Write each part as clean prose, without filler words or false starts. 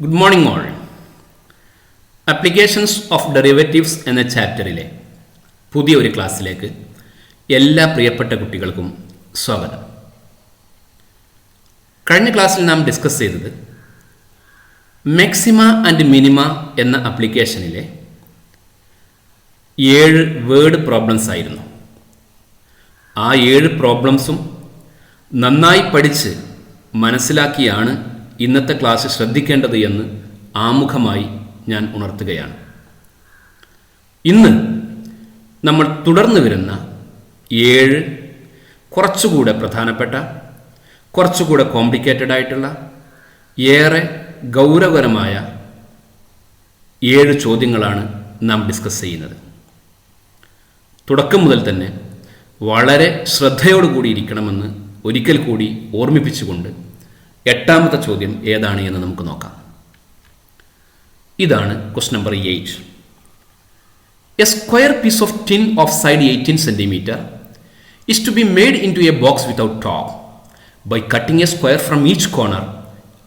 Good morning all. Applications of derivatives എന്ന ചാപ്റ്ററിലെ പുതിയ ഒരു ക്ലാസ്സിലേക്ക് എല്ലാ പ്രിയപ്പെട്ട കുട്ടികൾക്കും സ്വാഗതം. കഴിഞ്ഞ ക്ലാസ്സിൽ നാം ഡിസ്കസ് ചെയ്തത് മാക്സിമ ആൻഡ് മിനിമ എന്ന ആപ്ലിക്കേഷനിലെ 7 വേർഡ് പ്രോബ്ലംസ് ആയിരുന്നു. ആ 7 പ്രോബ്ലംസും നന്നായി പഠിച്ച് മനസ്സിലാക്കിയാണ് ഇന്നത്തെ ക്ലാസ് ശ്രദ്ധിക്കേണ്ടത് എന്ന് ആമുഖമായി ഞാൻ ഉണർത്തുകയാണ്. ഇന്ന് നമ്മൾ തുടർന്ന് വരുന്ന 7 കുറച്ചുകൂടെ പ്രധാനപ്പെട്ട, കുറച്ചുകൂടെ കോംപ്ലിക്കേറ്റഡ് ആയിട്ടുള്ള, ഏറെ ഗൗരവകരമായ 7 ചോദ്യങ്ങളാണ് നാം ഡിസ്കസ് ചെയ്യുന്നത്. തുടക്കം മുതൽ തന്നെ വളരെ ശ്രദ്ധയോടുകൂടി ഇരിക്കണമെന്ന് ഒരിക്കൽ കൂടി ഓർമ്മിപ്പിച്ചുകൊണ്ട് 8ാമത്തെ ചോദ്യം ഏതാണ് എന്ന് നമുക്ക് നോക്കാം. ഇതാണ് question number 8. A square piece of tin of side 18 cm is to be made into a box without top by cutting a square from each corner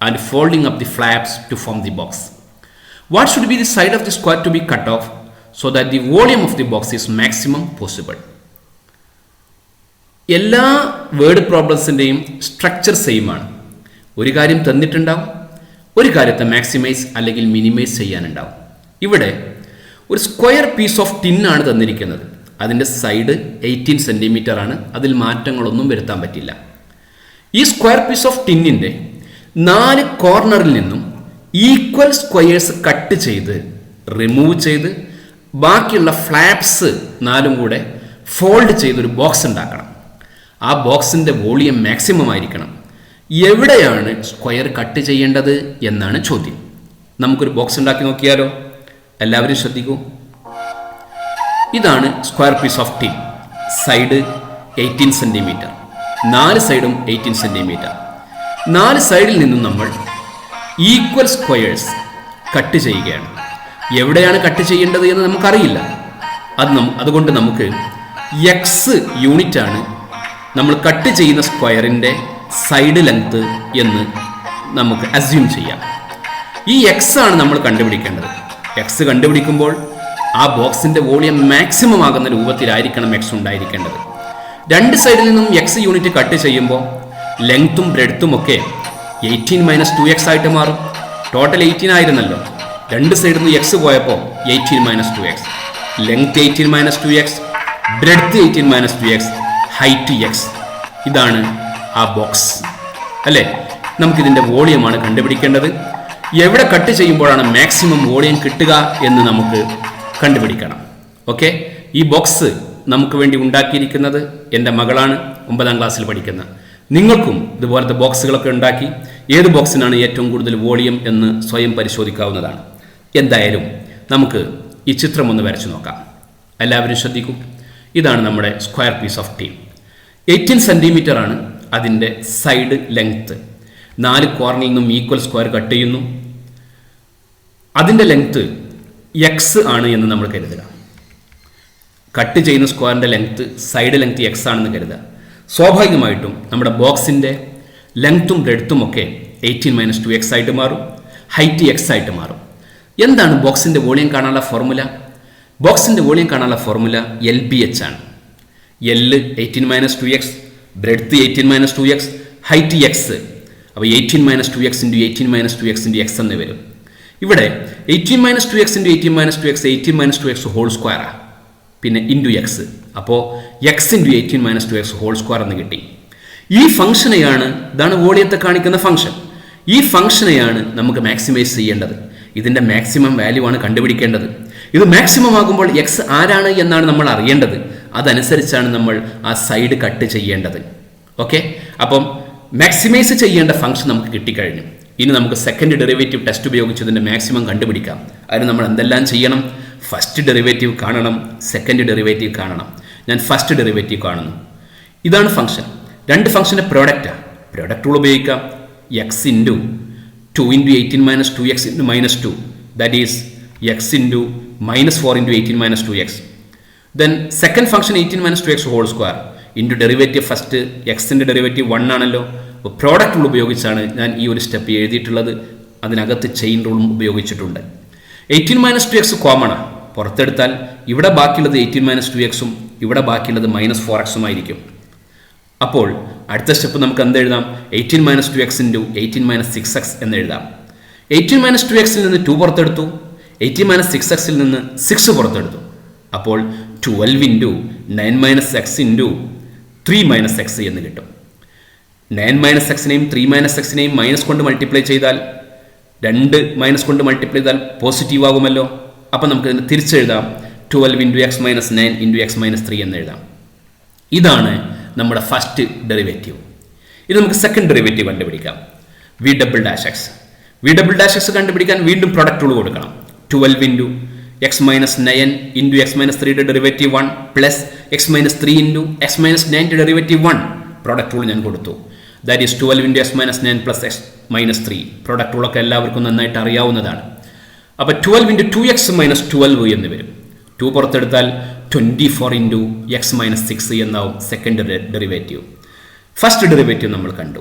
and folding up the flaps to form the box. What should be the side of the square to be cut off so that the volume of the box is maximum possible? എല്ലാ word പ്രോബ്ലംസിൻ്റെയും structure same ആണ്. ഒരു കാര്യം തന്നിട്ടുണ്ടാവും, ഒരു കാര്യത്തെ maximise അല്ലെങ്കിൽ minimise ചെയ്യാനുണ്ടാവും. ഇവിടെ ഒരു square piece of ടിന്നാണ് തന്നിരിക്കുന്നത്. അതിൻ്റെ സൈഡ് 18 cm ആണ്. അതിൽ മാറ്റങ്ങളൊന്നും വരുത്താൻ പറ്റില്ല. ഈ സ്ക്വയർ പീസ് ഓഫ് ടിന്നിൻ്റെ 4 കോർണറിൽ നിന്നും ഈക്വൽ സ്ക്വയേഴ്സ് കട്ട് ചെയ്ത് റിമൂവ് ചെയ്ത് ബാക്കിയുള്ള ഫ്ലാപ്സ് 4 കൂടെ ഫോൾഡ് ചെയ്തൊരു ബോക്സ് ഉണ്ടാക്കണം. ആ ബോക്സിൻ്റെ വോളിയം മാക്സിമം ആയിരിക്കണം. എവിടെയാണ് സ്ക്വയർ കട്ട് ചെയ്യേണ്ടത് എന്നാണ് ചോദ്യം. നമുക്കൊരു ബോക്സ് ഉണ്ടാക്കി നോക്കിയാലോ? എല്ലാവരും ശ്രദ്ധിക്കൂ. ഇതാണ് square piece of tin. Side 18 cm, 4 സൈഡും 18 cm. 4 സൈഡിൽ നിന്നും നമ്മൾ ഈക്വൽ സ്ക്വയേഴ്സ് കട്ട് ചെയ്യുകയാണ്. എവിടെയാണ് കട്ട് ചെയ്യേണ്ടത് എന്ന് നമുക്കറിയില്ല. അതുകൊണ്ട് നമുക്ക് എക്സ് യൂണിറ്റ് ആണ് നമ്മൾ കട്ട് ചെയ്യുന്ന സ്ക്വയറിൻ്റെ സൈഡ് ലെങ്ത് എന്ന് നമുക്ക് അസ്യൂം ചെയ്യാം. ഈ എക്സ് ആണ് നമ്മൾ കണ്ടുപിടിക്കേണ്ടത്. എക്സ് കണ്ടുപിടിക്കുമ്പോൾ ആ ബോക്സിൻ്റെ വോളിയം മാക്സിമം ആകുന്ന രൂപത്തിലായിരിക്കണം എക്സ് ഉണ്ടായിരിക്കേണ്ടത്. 2 സൈഡിൽ നിന്നും എക്സ് യൂണിറ്റ് കട്ട് ചെയ്യുമ്പോൾ ലെങ്ത്തും ബ്രെഡ്ത്തും ഒക്കെ 18 - 2x ആയിട്ട് മാറും. ടോട്ടൽ 18 ആയിരുന്നല്ലോ. 2 സൈഡിൽ നിന്ന് എക്സ് പോയപ്പോൾ 18 - 2x. Length 18 - 2x, breadth 18 - 2x, height X. ഇതാണ് ആ ബോക്സ് അല്ലേ? നമുക്കിതിൻ്റെ വോളിയമാണ് കണ്ടുപിടിക്കേണ്ടത്. എവിടെ കട്ട് ചെയ്യുമ്പോഴാണ് മാക്സിമം വോളിയം കിട്ടുക എന്ന് നമുക്ക് കണ്ടുപിടിക്കണം. ഓക്കെ, ഈ ബോക്സ് നമുക്ക് വേണ്ടി ഉണ്ടാക്കിയിരിക്കുന്നത് എൻ്റെ മകളാണ്, 9ാം ക്ലാസ്സിൽ പഠിക്കുന്ന. നിങ്ങൾക്കും ഇതുപോലത്തെ ബോക്സുകളൊക്കെ ഉണ്ടാക്കി ഏത് ബോക്സിനാണ് ഏറ്റവും കൂടുതൽ വോളിയം എന്ന് സ്വയം പരിശോധിക്കാവുന്നതാണ്. എന്തായാലും നമുക്ക് ഈ ചിത്രം ഒന്ന് വരച്ചു നോക്കാം. എല്ലാവരും ശ്രദ്ധിക്കും. ഇതാണ് നമ്മുടെ square piece of tin. 18 cm ആണ് അതിൻ്റെ സൈഡ് ലെങ്ത്ത്. 4 കോർണറിൽ നിന്നും ഈക്വൽ സ്ക്വയർ കട്ട് ചെയ്യുന്നു. അതിൻ്റെ ലെങ്ത്ത് എക്സ് ആണ് എന്ന് നമ്മൾ കരുതുക. കട്ട് ചെയ്യുന്ന സ്ക്വയറിൻ്റെ ലെങ്ത്ത്, സൈഡ് ലെങ്ത്ത് എക്സ് ആണെന്ന് കരുതുക. സ്വാഭാവികമായിട്ടും നമ്മുടെ ബോക്സിൻ്റെ ലെങ്ത്തും ബ്രെഡ്ത്തും ഒക്കെ 18 - 2x ആയിട്ട് മാറും, ഹൈറ്റ് എക്സ് ആയിട്ട് മാറും. എന്താണ് ബോക്സിൻ്റെ വോളിയം കാണാനുള്ള ഫോർമുല? ബോക്സിൻ്റെ വോളിയം കാണാനുള്ള ഫോർമുല LBH ആണ്. L 18 - 2x, breadth 18 - 2x, height X. അപ്പോൾ 18 - 2x × 18 - 2x × x എന്ന് വരും. ഇവിടെ 18 - 2x × 18 - 2x 18 - 2x ഹോൾ സ്ക്വയറാണ്. പിന്നെ ഇൻറ്റു എക്സ്. അപ്പോൾ x × 18 - 2x ഹോൾ സ്ക്വയർ എന്ന് കിട്ടി. ഈ ഫംഗ്ഷനെയാണ്, ഇതാണ് വോളിയത്തെ കാണിക്കുന്ന ഫംഗ്ഷൻ. ഈ ഫംഗ്ഷനെയാണ് നമുക്ക് മാക്സിമൈസ് ചെയ്യേണ്ടത്. ഇതിൻ്റെ മാക്സിമം വാല്യൂ ആണ് കണ്ടുപിടിക്കേണ്ടത്. ഇത് മാക്സിമം ആകുമ്പോൾ എക്സ് ആരാണ് എന്നാണ് നമ്മൾ അറിയേണ്ടത്. അതനുസരിച്ചാണ് നമ്മൾ ആ സൈഡ് കട്ട് ചെയ്യേണ്ടത്. ഓക്കെ, അപ്പം മാക്സിമൈസ് ചെയ്യേണ്ട ഫംഗ്ഷൻ നമുക്ക് കിട്ടിക്കഴിഞ്ഞു. ഇനി നമുക്ക് സെക്കൻഡ് ഡെറിവേറ്റീവ് ടെസ്റ്റ് ഉപയോഗിച്ച് ഇതിൻ്റെ മാക്സിമം കണ്ടുപിടിക്കാം. അതിന് നമ്മൾ എന്തെല്ലാം ചെയ്യണം? ഫസ്റ്റ് ഡെറിവേറ്റീവ് കാണണം, സെക്കൻഡ് ഡെറിവേറ്റീവ് കാണണം. ഞാൻ ഫസ്റ്റ് ഡെറിവേറ്റീവ് കാണുന്നു. ഇതാണ് ഫംഗ്ഷൻ. 2 ഫംഗ്ഷൻ്റെ പ്രോഡക്റ്റാണ്. പ്രോഡക്റ്റ് റൂൾ ഉപയോഗിക്കാം. X into 2 × 18 - 2x × -2, that is X into -4 × 18 - 2x. Then second function 18 - 2x whole square into derivative. First എക്സിൻ്റെ ഡെറിവേറ്റീവ് 1 ആണല്ലോ. പ്രോഡക്റ്റ് റൂൾ ഉപയോഗിച്ചാണ് ഞാൻ ഈ ഒരു സ്റ്റെപ്പ് എഴുതിയിട്ടുള്ളത്. അതിനകത്ത് ചെയിൻ റൂളും ഉപയോഗിച്ചിട്ടുണ്ട്. 18 - 2x കോമൺ ആണ്. പുറത്തെടുത്താൽ ഇവിടെ ബാക്കിയുള്ളത് 18 - 2x ഇവിടെ ബാക്കിയുള്ളത് -4x ആയിരിക്കും. അപ്പോൾ അടുത്ത സ്റ്റെപ്പ് നമുക്ക് എന്ത് എഴുതാം? 18 - 2x × 18 - 6x എന്ന് എഴുതാം. 18 - 2x നിന്ന് 2 പുറത്തെടുത്തു, 18 - 6x നിന്ന് 6 പുറത്തെടുത്തു. അപ്പോൾ 12 × 9 - x × 3 - x എന്ന് കിട്ടും. 9 - x-നെയും 3 - x-നെയും മൈനസ് കൊണ്ട് മൾട്ടിപ്ലൈ ചെയ്താൽ, 2 മൈനസ് കൊണ്ട് മൾട്ടിപ്ലൈ ചെയ്താൽ പോസിറ്റീവ് ആകുമല്ലോ. അപ്പം നമുക്ക് ഇതിന് തിരിച്ചെഴുതാം. 12 × x - 9 × x - 3 എന്ന് എഴുതാം. ഇതാണ് നമ്മുടെ ഫസ്റ്റ് ഡെറിവേറ്റീവ്. ഇത് നമുക്ക് സെക്കൻഡ് ഡെറിവേറ്റീവ് കണ്ടുപിടിക്കാം. v ഡബിൾ-x. v ഡബിൾ-x കണ്ടുപിടിക്കാൻ വീണ്ടും പ്രൊഡക്റ്റ് റൂൾ കൊടുക്കണം. 12 × x - 9 × x - 3 derivative 1 plus x - 3 × x - 9 derivative 1. Product rule ഞാൻ കൊടുത്തു. That is 12 × x - 9 plus x - 3. Product റൂളൊക്കെ എല്ലാവർക്കും നന്നായിട്ട് അറിയാവുന്നതാണ്. അപ്പോൾ 12 × 2x - 12 എന്ന് വരും. 2 പുറത്തെടുത്താൽ 24 × x - 6 എന്നാവും സെക്കൻഡ് ഡെറിവേറ്റീവ്. ഫസ്റ്റ് ഡെറിവേറ്റീവ് നമ്മൾ കണ്ടു,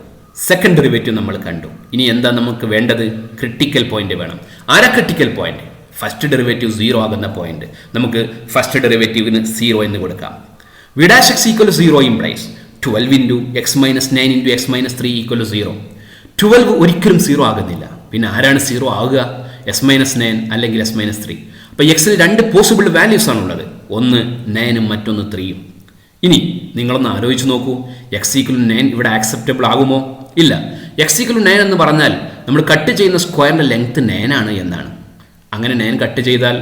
സെക്കൻഡ് ഡെറിവേറ്റീവ് നമ്മൾ കണ്ടു. ഇനി എന്താ നമുക്ക് വേണ്ടത്? ക്രിട്ടിക്കൽ പോയിന്റ് വേണം. ആരാ ക്രിട്ടിക്കൽ പോയിന്റ്? ഫസ്റ്റ് ഡെറിവേറ്റീവ് 0 ആകുന്ന പോയിന്റ്. നമുക്ക് ഫസ്റ്റ് ഡെറിവേറ്റീവിന് 0 എന്ന് കൊടുക്കാം. v' x = 0 implies 12 × x - 9 × x - 3 = 0. 12 ഒരിക്കലും 0 ആകുന്നില്ല. പിന്നെ ആരാണ് 0 ആവുക? x - 9 അല്ലെങ്കിൽ x - 3. അപ്പോൾ എക്സിന് 2 പോസിബിൾ വാല്യൂസ് ആണുള്ളത്. ഒന്ന് 9ഉം മറ്റൊന്ന് 3ഉം. ഇനി നിങ്ങളൊന്ന് ആലോചിച്ച് നോക്കൂ, x = 9 ഇവിടെ ആക്സെപ്റ്റബിൾ ആകുമോ? ഇല്ല. x = 9 എന്ന് പറഞ്ഞാൽ നമ്മൾ കട്ട് ചെയ്യുന്ന സ്ക്വയറിൻ്റെ ലെങ്ത് 9 ആണ് എന്നാണ്. അങ്ങനെ 9 കട്ട് ചെയ്താൽ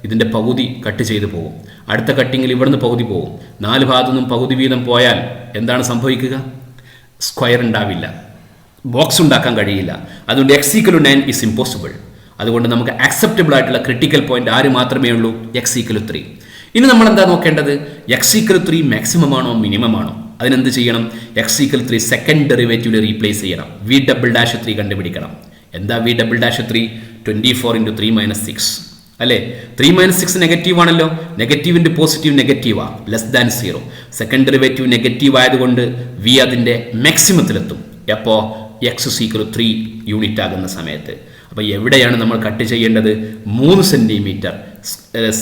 ഇതിൻ്റെ പകുതി കട്ട് ചെയ്ത് പോകും. അടുത്ത കട്ടിങ്ങിൽ ഇവിടുന്ന് പകുതി പോകും. 4 ഭാഗത്തു നിന്നും പകുതി വീതം പോയാൽ എന്താണ് സംഭവിക്കുക? സ്ക്വയർ ഉണ്ടാവില്ല, ബോക്സ് ഉണ്ടാക്കാൻ കഴിയില്ല. അതുകൊണ്ട് x = 9 ഈസ് ഇമ്പോസിബിൾ. അതുകൊണ്ട് നമുക്ക് ആക്സെപ്റ്റബിൾ ആയിട്ടുള്ള ക്രിട്ടിക്കൽ പോയിന്റ് ആര് മാത്രമേ ഉള്ളൂ? x = 3. ഇനി നമ്മൾ എന്താ നോക്കേണ്ടത്? x = 3 മാക്സിമം ആണോ മിനിമം ആണോ? അതിനെന്ത് ചെയ്യണം? x = 3 സെക്കൻഡ് ഡെറിവേറ്റീവിൽ റീപ്ലേസ് ചെയ്യണം. v'3 കണ്ടുപിടിക്കണം. എന്താ v'3? 24 × 3 - 6 അല്ലേ? 3 - 6 നെഗറ്റീവ് ആണല്ലോ. നെഗറ്റീവിൻ്റെ പോസിറ്റീവ് നെഗറ്റീവാ, <0. സെക്കൻഡ് ഡെറിവേറ്റീവ് നെഗറ്റീവ് ആയതുകൊണ്ട് v അതിൻ്റെ മാക്സിമത്തിലെത്തും. എപ്പോൾ? x = 3 യൂണിറ്റ് ആകുന്ന സമയത്ത്. അപ്പോൾ എവിടെയാണ് നമ്മൾ കട്ട് ചെയ്യേണ്ടത്? 3 സെൻറ്റിമീറ്റർ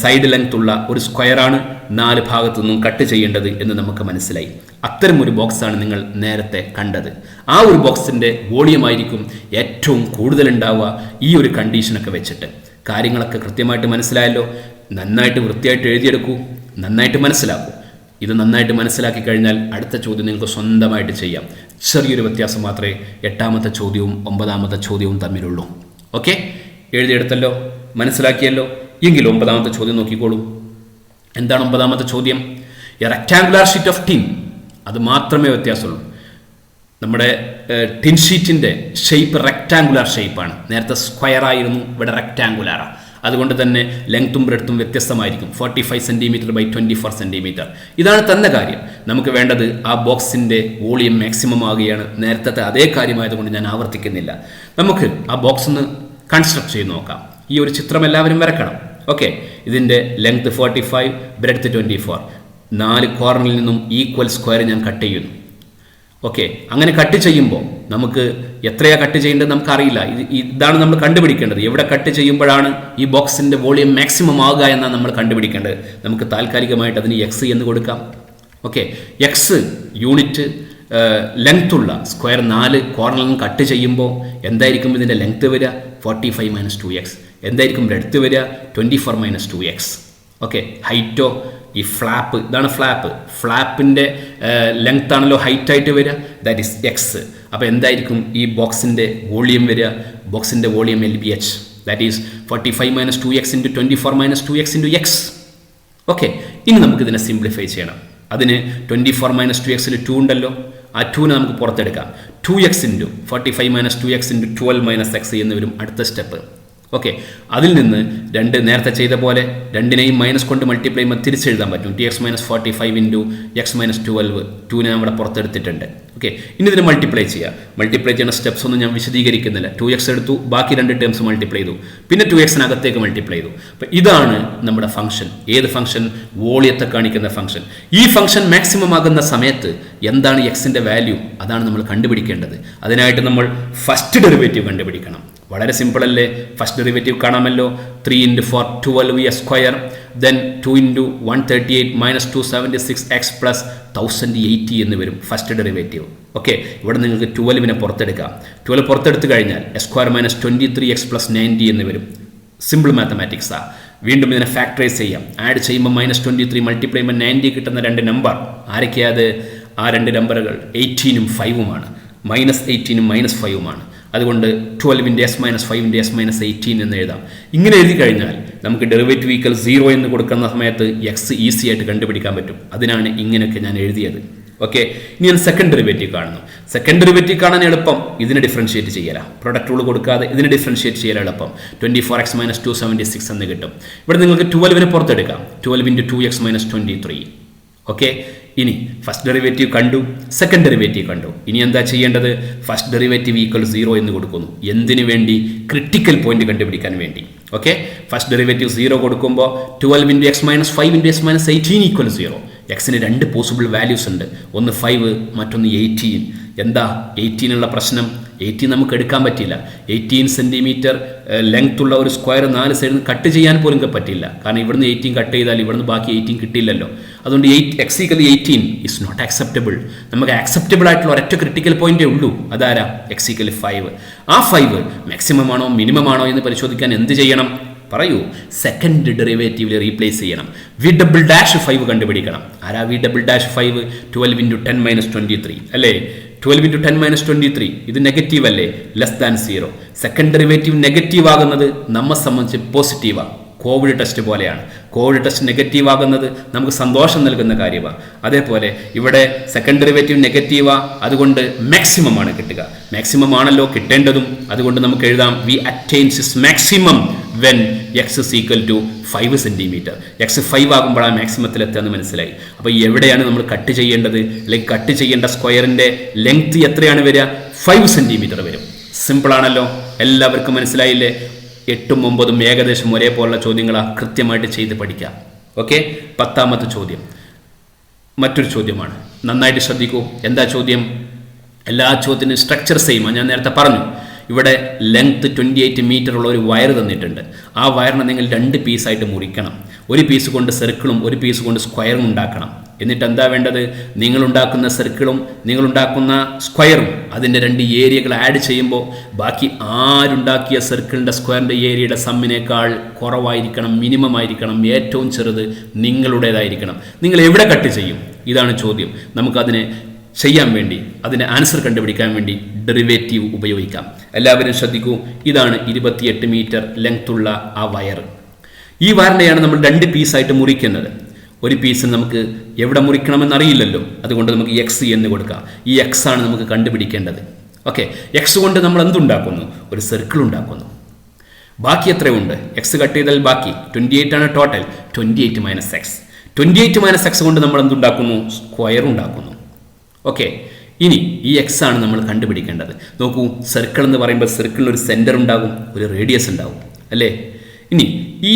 സൈഡ് ലെങ്ത് ഉള്ള ഒരു സ്ക്വയറാണ് 4 ഭാഗത്തു നിന്നും കട്ട് ചെയ്യേണ്ടത് എന്ന് നമുക്ക് മനസ്സിലായി. അത്തരം ഒരു ബോക്സാണ് നിങ്ങൾ നേരത്തെ കണ്ടത്. ആ ഒരു ബോക്സിൻ്റെ വോളിയം ആയിരിക്കും ഏറ്റവും കൂടുതൽ ഉണ്ടാവുക ഈ ഒരു കണ്ടീഷനൊക്കെ വെച്ചിട്ട്. കാര്യങ്ങളൊക്കെ കൃത്യമായിട്ട് മനസ്സിലായല്ലോ. നന്നായിട്ട് വൃത്തിയായിട്ട് എഴുതിയെടുക്കൂ, നന്നായിട്ട് മനസ്സിലാക്കൂ. ഇത് നന്നായിട്ട് മനസ്സിലാക്കി കഴിഞ്ഞാൽ അടുത്ത ചോദ്യം നിങ്ങൾക്ക് സ്വന്തമായിട്ട് ചെയ്യാം. ചെറിയൊരു വ്യത്യാസം മാത്രമേ 8ാമത്തെ ചോദ്യവും 9ാമത്തെ ചോദ്യവും തമ്മിലുള്ളൂ. ഓക്കെ, എഴുതിയെടുത്തല്ലോ, മനസ്സിലാക്കിയല്ലോ. എങ്കിൽ 9ാമത്തെ ചോദ്യം നോക്കിക്കോളൂ. എന്താണ് 9ാമത്തെ ചോദ്യം? A rectangular sheet of tin. അത് മാത്രമേ വ്യത്യാസമുള്ളൂ. നമ്മുടെ ടിൻ ഷീറ്റിൻ്റെ ഷേപ്പ് റെക്ടാങ്കുലാർ ഷേപ്പാണ്. നേരത്തെ സ്ക്വയർ ആയിരുന്നു, ഇവിടെ റെക്ടാങ്കുലാറാണ്. അതുകൊണ്ട് തന്നെ ലെങ്ത്തും ബ്രെഡ്ത്തും വ്യത്യസ്തമായിരിക്കും. 45 സെൻറ്റിമീറ്റർ × 24 സെൻറ്റിമീറ്റർ. ഇതാണ് തന്നെ കാര്യം. നമുക്ക് വേണ്ടത് ആ ബോക്സിൻ്റെ വോളിയം മാക്സിമം ആകുകയാണ്. നേരത്തെ അതേ കാര്യമായതുകൊണ്ട് ഞാൻ ആവർത്തിക്കുന്നില്ല. നമുക്ക് ആ ബോക്സ് ഒന്ന് കൺസ്ട്രക്ട് ചെയ്ത് നോക്കാം. ഈ ഒരു ചിത്രം എല്ലാവരും വരക്കണം. ഓക്കെ, ഇതിൻ്റെ ലെങ്ത് 45, ബ്രെഡ്ത്ത് 24. 4 കോർണറിൽ നിന്നും ഈക്വൽ സ്ക്വയർ ഞാൻ കട്ട് ചെയ്യുന്നു. ഓക്കെ, അങ്ങനെ കട്ട് ചെയ്യുമ്പോൾ നമുക്ക് എത്രയാണ് കട്ട് ചെയ്യേണ്ടത് നമുക്കറിയില്ല. ഇതാണ് നമ്മൾ കണ്ടുപിടിക്കേണ്ടത്. എവിടെ കട്ട് ചെയ്യുമ്പോഴാണ് ഈ ബോക്സിൻ്റെ വോളിയം മാക്സിമം ആകുക എന്നാണ് നമ്മൾ കണ്ടുപിടിക്കേണ്ടത്. നമുക്ക് താൽക്കാലികമായിട്ട് അതിന് x എന്ന് കൊടുക്കാം. ഓക്കെ, x യൂണിറ്റ് ലെങ്ത് ഉള്ള സ്ക്വയർ 4 കോർണറിൽ നിന്ന് കട്ട് ചെയ്യുമ്പോൾ എന്തായിരിക്കും ഇതിൻ്റെ ലെങ്ത് വരിക? 45 - 2x. എന്തായിരിക്കും ബ്രെഡ്ത്ത് വരിക? 24 - 2x. ഓക്കെ, ഹൈറ്റോ? ഈ ഫ്ലാപ്പ്, ഇതാണ് ഫ്ലാപ്പ്. ഫ്ലാപ്പിൻ്റെ ലെങ്ത് ആണല്ലോ ഹൈറ്റ് ആയിട്ട് വരിക, ദാറ്റ് ഈസ് എക്സ്. അപ്പോൾ എന്തായിരിക്കും ഈ ബോക്സിൻ്റെ വോളിയം വരിക? ബോക്സിൻ്റെ volume LBH, that is 45 - 2x × 24 - 2x × x. Okay, ഇനി നമുക്കിതിനെ സിംപ്ലിഫൈ ചെയ്യണം. അതിന് 24 - 2x 2 ഉണ്ടല്ലോ, ആ 2നെ നമുക്ക് പുറത്തെടുക്കാം. 2x × 45 - 2x × 12 - x എന്ന് വരും അടുത്ത സ്റ്റെപ്പ്. ഓക്കെ, അതിൽ നിന്ന് 2 നേരത്തെ ചെയ്ത പോലെ 2നെയും മൈനസ് കൊണ്ട് മൾട്ടിപ്ലൈ ചെയ്യുമ്പോൾ തിരിച്ചെഴുതാൻ പറ്റും. tx - 45 × x - 12. 2നെ നമ്മുടെ പുറത്തെടുത്തിട്ടുണ്ട്. ഓക്കെ, ഇനി ഇതിനെ മൾട്ടിപ്ലൈ ചെയ്യുക. മൾട്ടിപ്ലൈ ചെയ്യുന്ന സ്റ്റെപ്സ് ഒന്നും ഞാൻ വിശദീകരിക്കുന്നില്ല. 2x എടുത്തു, ബാക്കി 2 ടേംസ് മൾട്ടിപ്ലൈ ചെയ്തു, പിന്നെ 2x-നകത്തേക്ക് മൾട്ടിപ്ലൈ ചെയ്തു. അപ്പോൾ ഇതാണ് നമ്മുടെ ഫംഗ്ഷൻ. ഏത് ഫംഗ്ഷൻ? വോളിയത്തെ കാണിക്കുന്ന ഫംഗ്ഷൻ. ഈ ഫംഗ്ഷൻ മാക്സിമം ആകുന്ന സമയത്ത് എന്താണ് എക്സിൻ്റെ വാല്യൂ? അതാണ് നമ്മൾ കണ്ടുപിടിക്കേണ്ടത്. അതിനായിട്ട് നമ്മൾ ഫസ്റ്റ് ഡെറിവേറ്റീവ് കണ്ടുപിടിക്കണം. വളരെ സിമ്പിൾ അല്ലേ? ഫസ്റ്റ് ഡെറിവേറ്റീവ് കാണാമല്ലോ. 3 × 4 12 ദെൻ 2 × 138 - 276 x പ്ലസ് 1080 എന്ന് വരും ഫസ്റ്റ് ഡെറിവേറ്റീവ്. ഓക്കെ, ഇവിടെ നിങ്ങൾക്ക് 12 പുറത്തെടുക്കാം. 12 പുറത്തെടുത്ത് കഴിഞ്ഞാൽ x² - 23x + 90 എന്ന് വരും. സിമ്പിൾ മാത്തമാറ്റിക്സാ. വീണ്ടും ഇതിനെ ഫാക്ടറൈസ് ചെയ്യാം. ആഡ് ചെയ്യുമ്പോൾ -23 മൾട്ടിപ്ലൈ ചെയ്യുമ്പോൾ 90 കിട്ടുന്ന രണ്ട് നമ്പർ ആരൊക്കെയത്? ആ രണ്ട് നമ്പറുകൾ 18ഉം 5ഉമാണ്. -18ഉം -5ഉമാണ്. അതുകൊണ്ട് 12 × s - 5 × s - 18 എന്ന് എഴുതാം. ഇങ്ങനെ എഴുതി കഴിഞ്ഞാൽ നമുക്ക് ഡെറിവേറ്റീവ് ഈക്വൽ 0 എന്ന് കൊടുക്കുന്ന സമയത്ത് എക്സ് ഈസി ആയിട്ട് കണ്ടുപിടിക്കാൻ പറ്റും. അതിനാണ് ഇങ്ങനെയൊക്കെ ഞാൻ എഴുതിയത്. ഓക്കെ, ഇനി ഞാൻ സെക്കൻഡ് ഡെറിവേറ്റീവ് കാണുന്നു. സെക്കൻഡ് ഡെറിവേറ്റീവ് കാണാൻ എളുപ്പം ഇതിനെ ഡിഫറൻഷിയേറ്റ് ചെയ്യല. പ്രൊഡക്റ്റ് റൂൾ കൊടുക്കാതെ ഇതിനെ ഡിഫറൻഷിയേറ്റ് ചെയ്യല എളുപ്പം. 24x - 276 എന്ന് കിട്ടും. ഇവിടെ നിങ്ങൾക്ക് 12 പുറത്തെടുക്കാം. 12 × 2x - 23. ഓക്കെ, ഇനി ഫസ്റ്റ് ഡെറിവേറ്റീവ് കണ്ടു, സെക്കൻഡ് ഡെറിവേറ്റീവ് കണ്ടു. ഇനി എന്താ ചെയ്യേണ്ടത്? ഫസ്റ്റ് ഡെറിവേറ്റീവ് ഈക്വൽ 0 എന്ന് കൊടുക്കുന്നു. എന്തിനു വേണ്ടി? ക്രിട്ടിക്കൽ പോയിന്റ് കണ്ടുപിടിക്കാൻ വേണ്ടി. ഓക്കെ, ഫസ്റ്റ് ഡെറിവേറ്റീവ് 0 കൊടുക്കുമ്പോൾ 12 × x - 5 × s - 18 ഈക്വൽ 0. എക്സിന് രണ്ട് പോസിബിൾ വാല്യൂസ് ഉണ്ട്. ഒന്ന് 5, മറ്റൊന്ന് 18. എന്താ 18 ഉള്ള പ്രശ്നം? 18 നമുക്ക് എടുക്കാൻ പറ്റില്ല. 18 സെൻറ്റിമീറ്റർ ലെങ്ത് ഉള്ള ഒരു സ്ക്വയർ 4 സൈഡിൽ നിന്ന് കട്ട് ചെയ്യാൻ പോലും പറ്റില്ല. കാരണം ഇവിടുന്ന് 18 കട്ട് ചെയ്താൽ ഇവിടുന്ന് ബാക്കി 18 കിട്ടില്ലല്ലോ. അതുകൊണ്ട് x = 18 ഇസ് നോട്ട് ആക്സെപ്റ്റബിൾ. നമുക്ക് ആക്സെപ്റ്റബിൾ ആയിട്ടുള്ള ഒരൊറ്റ ക്രിട്ടിക്കൽ പോയിന്റേ ഉള്ളൂ. അതാരാ? x = 5. ആ 5 മാക്സിമം ആണോ മിനിമം ആണോ എന്ന് പരിശോധിക്കാൻ എന്ത് ചെയ്യണം? പറയൂ. സെക്കൻഡ് ഡെറിവേറ്റീവിൽ റീപ്ലേസ് ചെയ്യണം. v'5 കണ്ടുപിടിക്കണം. ആരാ v'5? 12 × 10 - 23 അല്ലേ? 12 × 10 - 23 ഇത് നെഗറ്റീവ് അല്ലേ? <0. സെക്കൻഡ് ഡെറിവേറ്റീവ് നെഗറ്റീവ് ആകുന്നത് നമ്മെ സംബന്ധിച്ച് പോസിറ്റീവാണ്. കോവിഡ് ടെസ്റ്റ് പോലെയാണ്. കോവിഡ് ടെസ്റ്റ് നെഗറ്റീവ് ആകുന്നത് നമുക്ക് സന്തോഷം നൽകുന്ന കാര്യമാണ്. അതേപോലെ ഇവിടെ സെക്കൻഡ് ഡെറിവേറ്റീവ് നെഗറ്റീവാ, അതുകൊണ്ട് മാക്സിമം ആണ് കിട്ടുക. മാക്സിമം ആണല്ലോ കിട്ടേണ്ടതും. അതുകൊണ്ട് നമുക്ക് എഴുതാം V attains is maximum when x = 5 centimetre. x 5 ആകുമ്പോഴാണ് മാക്സിമത്തിൽ എത്തുകയെന്ന് മനസ്സിലായി. അപ്പോൾ എവിടെയാണ് നമ്മൾ കട്ട് ചെയ്യേണ്ടത്? അല്ലെങ്കിൽ കട്ട് ചെയ്യേണ്ട സ്ക്വയറിൻ്റെ ലെങ്ത് എത്രയാണ് വരിക? 5 സെൻറ്റിമീറ്റർ വരും. സിമ്പിളാണല്ലോ, എല്ലാവർക്കും മനസ്സിലായില്ലേ? 8ഉം 9ഉം ഏകദേശം ഒരേപോലുള്ള ചോദ്യങ്ങളാണ്. കൃത്യമായിട്ട് ചെയ്ത് പഠിക്കാം. ഓക്കെ, 10ാമത്തെ ചോദ്യം മറ്റൊരു ചോദ്യമാണ്. നന്നായിട്ട് ശ്രദ്ധിക്കൂ. എന്താ ചോദ്യം? എല്ലാ ചോദ്യത്തിനും സ്ട്രക്ചർ സെയിമാണ്. ഞാൻ നേരത്തെ പറഞ്ഞു. ഇവിടെ ലെങ്ത് 28 മീറ്റർ ഉള്ള ഒരു വയർ തന്നിട്ടുണ്ട്. ആ വയറിനെ നിങ്ങൾ 2 പീസായിട്ട് മുറിക്കണം. ഒരു പീസ് കൊണ്ട് സർക്കിളും ഒരു പീസ് കൊണ്ട് സ്ക്വയറും ഉണ്ടാക്കണം. എന്നിട്ട് എന്താ വേണ്ടത്? നിങ്ങളുണ്ടാക്കുന്ന സർക്കിളും നിങ്ങളുണ്ടാക്കുന്ന സ്ക്വയറും അതിൻ്റെ 2 ഏരിയകൾ ആഡ് ചെയ്യുമ്പോൾ ബാക്കി ആരുണ്ടാക്കിയ സർക്കിളിൻ്റെ സ്ക്വയറിൻ്റെ ഏരിയയുടെ സമ്മിനേക്കാൾ കുറവായിരിക്കണം, മിനിമം ആയിരിക്കണം. ഏറ്റവും ചെറുത് നിങ്ങളുടേതായിരിക്കണം. നിങ്ങൾ എവിടെ കട്ട് ചെയ്യും? ഇതാണ് ചോദ്യം. നമുക്കതിനെ ചെയ്യാൻ വേണ്ടി, അതിൻ്റെ ആൻസർ കണ്ടുപിടിക്കാൻ വേണ്ടി ഡെറിവേറ്റീവ് ഉപയോഗിക്കാം. എല്ലാവരും ശ്രദ്ധിക്കൂ. ഇതാണ് 28 മീറ്റർ ലെങ്ത് ഉള്ള ആ വയർ. ഈ വയറിനെയാണ് നമ്മൾ 2 പീസായിട്ട് മുറിക്കുന്നത്. ഒരു പീസിന് നമുക്ക് എവിടെ മുറിക്കണമെന്നറിയില്ലല്ലോ. അതുകൊണ്ട് നമുക്ക് x എന്ന് കൊടുക്കാം. ഈ x ആണ് നമുക്ക് കണ്ടുപിടിക്കേണ്ടത്. ഓക്കെ, x കൊണ്ട് നമ്മൾ എന്തുണ്ടാക്കുന്നു? ഒരു സർക്കിൾ ഉണ്ടാക്കുന്നു. ബാക്കി എത്രയുണ്ട്? x കട്ട് ചെയ്താൽ ബാക്കി 28 ആണ് ടോട്ടൽ. 28 - x. 28 - x കൊണ്ട് നമ്മൾ എന്തുണ്ടാക്കുന്നു? സ്ക്വയർ ഉണ്ടാക്കുന്നു. ഓക്കെ, ഇനി ഈ x ആണ് നമ്മൾ കണ്ടുപിടിക്കേണ്ടത്. നോക്കൂ, സർക്കിൾ എന്ന് പറയുമ്പോൾ സർക്കിളിന് ഒരു സെൻറ്റർ ഉണ്ടാകും, ഒരു റേഡിയസ് ഉണ്ടാകും അല്ലേ? ഇനി ഈ